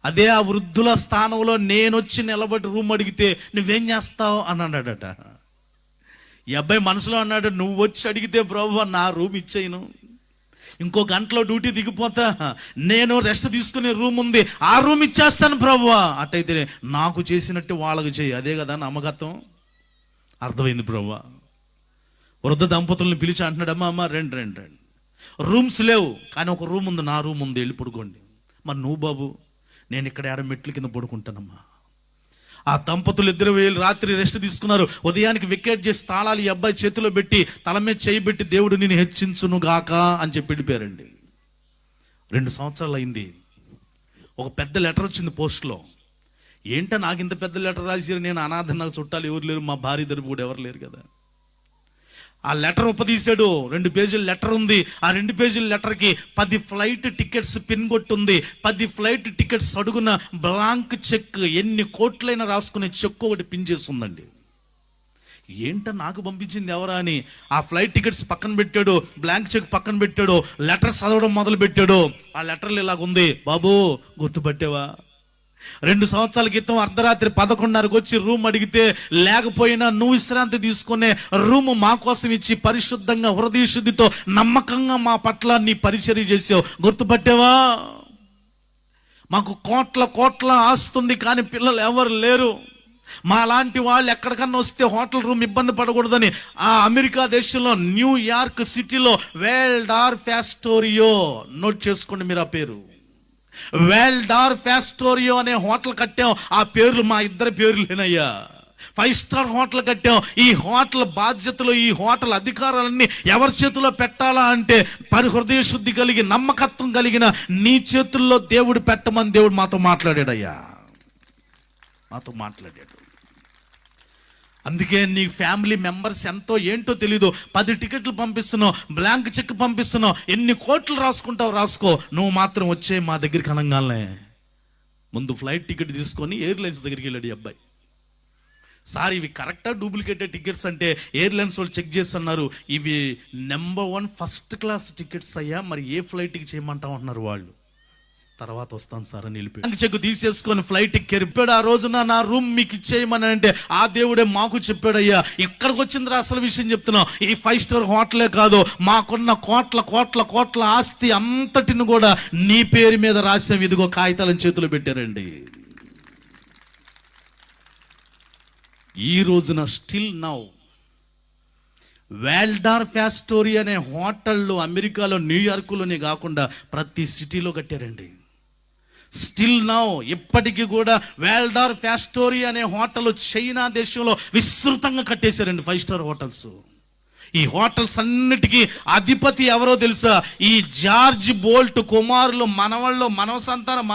అదే ఆ వృద్ధుల స్థానంలో నేను వచ్చి నిలబడి రూమ్ అడిగితే నువ్వేం చేస్తావు అన్నాడట. ఈ అబ్బాయి మనసులో అన్నాడు, నువ్వు వచ్చి అడిగితే ప్రభువా నా రూమ్ ఇచ్చేయను, ఇంకో గంటలో డ్యూటీ దిగిపోతా, నేను రెస్ట్ తీసుకునే రూమ్ ఉంది, ఆ రూమ్ ఇచ్చేస్తాను ప్రభువా. అట్టయితే నాకు చేసినట్టు వాళ్ళకి చేయి, అదే కదా నమ్మకత్వం. అర్థమైంది ప్రభువా. వృద్ధ దంపతులను పిలిచి అంటున్నాడు, అమ్మ రండి, రూమ్స్ లేవు కానీ ఒక రూమ్ ఉంది, నా రూమ్ ఉంది, వెళ్ళి పడుకోండి. మరి నువ్వు బాబు? నేను ఇక్కడ 6 మెట్ల కింద పడుకుంటానమ్మా. ఆ దంపతులు 2 వేలు రాత్రి రెస్ట్ తీసుకున్నారు. ఉదయానికి వికెట్ చేసి తాళాలు ఈ అబ్బాయి చేతిలో పెట్టి తల మీద చేయబెట్టి దేవుడు నేను హెచ్చించును గాక అని చెప్పి వెళ్ళిపోయారండి. 2 సంవత్సరాలు అయింది. ఒక పెద్ద లెటర్ వచ్చింది పోస్ట్లో. ఏంటో నాకు ఇంత పెద్ద లెటర్ రాశారు, నేను అనాథ, నాకు చుట్టాలు ఎవరు లేరు, మా భార్య తరపు కూడా ఎవరు లేరు కదా. ఆ లెటర్ ఉపదీశాడు. 2 పేజీల లెటర్ ఉంది. ఆ 2 పేజీల లెటర్కి 10 ఫ్లైట్ టికెట్స్ పిన్ కొట్టుంది. 10 ఫ్లైట్ టికెట్స్ అడుగున బ్లాంక్ చెక్, ఎన్ని కోట్లైనా రాసుకునే చెక్ ఒకటి పిన్ చేస్తుందండి. ఏంట నాకు పంపించింది ఎవరా అని ఆ ఫ్లైట్ టికెట్స్ పక్కన పెట్టాడు, బ్లాంక్ చెక్ పక్కన పెట్టాడు, లెటర్ చదవడం మొదలు పెట్టాడు. ఆ లెటర్లు ఇలాగుంది: బాబు గుర్తుపట్టావా, 2 సంవత్సరాల క్రితం అర్ధరాత్రి 11:30కి వచ్చి రూమ్ అడిగితే లేకపోయినా నువ్వు విశ్రాంతి తీసుకునే రూమ్ మా కోసం ఇచ్చి పరిశుద్ధంగా హృదయ శుద్ధితో నమ్మకంగా మా పట్ల నీ పరిచర్య చేసావు, గుర్తుపట్టావా? మాకు కోట్ల ఆస్తుంది, కానీ పిల్లలు ఎవరు లేరు. మా లాంటి వాళ్ళు ఎక్కడికన్నా వస్తే హోటల్ రూమ్ ఇబ్బంది పడకూడదని ఆ అమెరికా దేశంలో న్యూయార్క్ సిటీలో వాల్డార్ఫ్ ఆస్టోరియో, నోట్ చేసుకోండి మీరు ఆ పేరు, వాల్డార్ఫ్ ఆస్టోరియో అనే హోటల్ కట్టాం. ఆ పేర్లు మా ఇద్దరి పేర్లేనయ్యా. 5 స్టార్ హోటల్ కట్టాం. ఈ హోటల్ బాధ్యతలు, ఈ హోటల్ అధికారాలన్నీ ఎవరి చేతిలో పెట్టాలా అంటే హృదయ శుద్ధి కలిగి నమ్మకత్వం కలిగిన నీ చేతుల్లో దేవుడు పెట్టమని దేవుడు మాతో మాట్లాడాడయ్యా, మాతో మాట్లాడాడు. అందుకే నీ ఫ్యామిలీ మెంబర్స్ ఎంతో ఏంటో తెలీదు. 10 టికెట్లు పంపిస్తున్నావు, బ్లాంక్ చెక్ పంపిస్తున్నావు, ఎన్ని కోట్లు రాసుకుంటావు రాసుకో, నువ్వు మాత్రం వచ్చే మా దగ్గరికి అనగానే ముందు ఫ్లైట్ టికెట్ తీసుకొని ఎయిర్లైన్స్ దగ్గరికి వెళ్ళాడు ఈ అబ్బాయి. సార్ ఇవి కరెక్టా డూప్లికేటెడ్ టికెట్స్ అంటే ఎయిర్లైన్స్ వాళ్ళు చెక్ చేస్తున్నారు. ఇవి నెంబర్ 1 ఫస్ట్ క్లాస్ టికెట్స్ అయ్యా, మరి ఏ ఫ్లైట్కి చేయమంటావు అంటున్నారు వాళ్ళు. తర్వాత వస్తాను సార్ అని వెళ్ళిపోయి చెక్ తీసేసుకొని ఫ్లైట్ ఎక్కిరిపాడు. ఆ రోజున నా రూమ్ మీకు ఇచ్చేయమని అంటే ఆ దేవుడే మాకు చెప్పాడయ్యా, ఇక్కడికి వచ్చిందిరా అసలు విషయం చెప్తున్నాం. ఈ 5 స్టార్ హోటలే కాదు, మాకున్న కోట్ల ఆస్తి అంతటిని కూడా నీ పేరు మీద రాసాం, ఇదిగో కాగితాలను చేతిలో పెట్టారండి. ఈ రోజున స్టిల్ నౌ వాల్డార్ఫ్ ఆస్టోరియా అనే హోటళ్ళు అమెరికాలో, న్యూయార్క్లోనే కాకుండా ప్రతి సిటీలో కట్టారండి. స్టిల్ నౌ ఇప్పటికీ కూడా వాల్డార్ఫ్ ఆస్టోరియా అనే హోటల్ చైనా దేశంలో విస్తృతంగా కట్టేశారండి, 5 స్టార్ హోటల్స్. ఈ హోటల్స్ అన్నిటికీ అధిపతి ఎవరో తెలుసా? ఈ జార్జ్ బోల్ట్ కుమారులు, మనవ సంతానం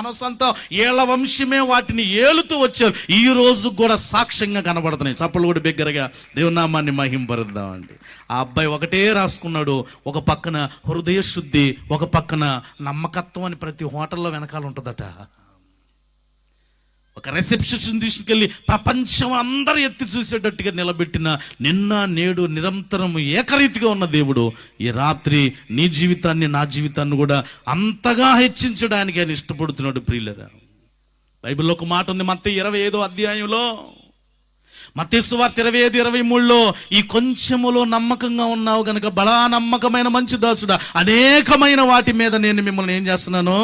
ఏళ్ల వంశమే వాటిని ఏలుతూ వచ్చారు. ఈ రోజు కూడా సాక్ష్యంగా కనబడుతున్నాయి. చప్పలు కూడా బిగ్గరగా దేవుని నామాన్ని మహింపరుద్దామండి. ఆ అబ్బాయి ఒకటే రాసుకున్నాడు, ఒక పక్కన హృదయ శుద్ధి, ఒక పక్కన నమ్మకత్వం అని ప్రతి హోటల్లో వెనకాల ఉంటుందట. ఒక రిసెప్షన్ తీసుకెళ్ళి ప్రపంచం అందరూ ఎత్తి చూసేటట్టుగా నిలబెట్టిన నిన్న నేడు నిరంతరం ఏకరీతిగా ఉన్న దేవుడు ఈ రాత్రి నీ జీవితాన్ని, నా జీవితాన్ని కూడా అంతగా హెచ్చించడానికి ఆయన ఇష్టపడుతున్నాడు. ప్రియులరా, బైబిల్లో ఒక మాట ఉంది, మత్తయి 25వ అధ్యాయంలో, మత్తయి సువార్త 25:23లో, ఈ కొంచెములో నమ్మకంగా ఉన్నావు గనుక బలా నమ్మకమైన మంచి దాసుడా, అనేకమైన వాటి మీద నేను మిమ్మల్ని ఏం చేస్తున్నాను,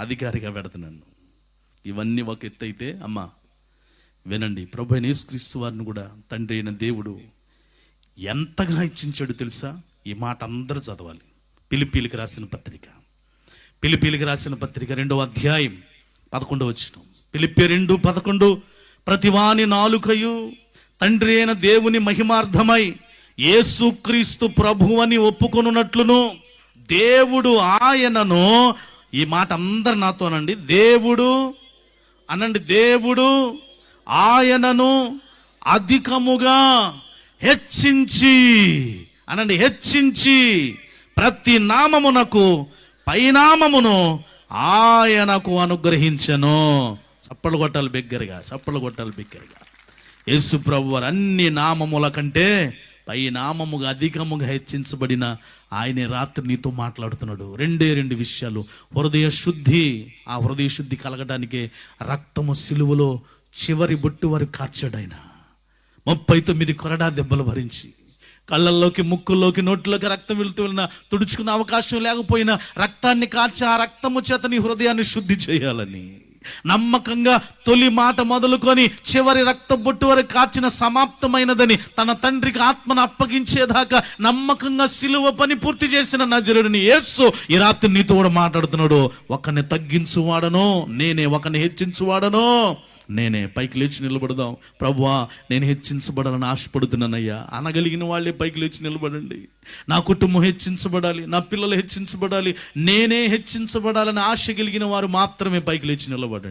అధికారిగా పెడుతున్నాను. ఇవన్నీ ఒక ఎత్తు అయితే అమ్మా వినండి, ప్రభు అయిన యేసుక్రీస్తు వారిని కూడా తండ్రి అయిన దేవుడు ఎంతగా హెచ్చించాడు తెలుసా? ఈ మాట అందరూ చదవాలి. ఫిలిప్పీయులకు రాసిన పత్రిక 2వ అధ్యాయం 11వ వచనం. ఫిలిప్పీ 2:11, ప్రతివాని నాలుకయు తండ్రి అయిన దేవుని మహిమార్థమై యేసుక్రీస్తు ప్రభువని ఒప్పుకొనున్నట్లును దేవుడు ఆయనను, ఈ మాట అందరు నాతోనండి, దేవుడు అనండి, దేవుడు ఆయనను అధికముగా హెచ్చించి అనండి, హెచ్చించి ప్రతి నామమునకు పైనామమును ఆయనకు అనుగ్రహించెను. చప్పలు కొట్టాలి బిగ్గరగా. యేసు ప్రభు వారు అన్ని నామముల కంటే పై నామముగా అధికముగా హెచ్చించబడిన ఆయనే రాత్రి నీతో మాట్లాడుతున్నాడు. 2 విషయాలు. హృదయ శుద్ధి. ఆ హృదయ శుద్ధి కలగడానికే రక్తము సిలువలో చివరి బొట్టు వరకు కార్చాడు ఆయన. 39 కొరడా దెబ్బలు భరించి, కళ్ళల్లోకి, ముక్కుల్లోకి, నోట్లోకి రక్తం వెళుతూ వెళ్ళినా తుడుచుకునే అవకాశం లేకపోయినా రక్తాన్ని కార్చి ఆ రక్తము చేత నీ హృదయాన్ని శుద్ధి చేయాలని నమ్మకంగా తొలి మాట మొదలుకొని చివరి రక్త బొట్టు వరకు కార్చిన సమాప్తమైనదని తన తండ్రికి ఆత్మను అప్పగించేదాకా నమ్మకంగా సిలువ పని పూర్తి చేసిన నజరేయుడైన యేసు ఈ రాత్రి నీతో కూడా మాట్లాడుతున్నాడు. ఒకరిని తగ్గించువాడనో నేనే, ఒకరిని హెచ్చించువాడనో నేనే. పైకి లేచి నిలబడదాం. ప్రభువా, నేను హెచ్చించబడాలని ఆశపడుతున్నానయ్యా అనగలిగిన వాళ్ళే పైకి లేచి నిలబడండి. నా కుటుంబం హెచ్చించబడాలి, నా పిల్లలు హెచ్చించబడాలి, నేనే హెచ్చించబడాలని ఆశ కలిగిన వారు మాత్రమే పైకి లేచి నిలబడండి.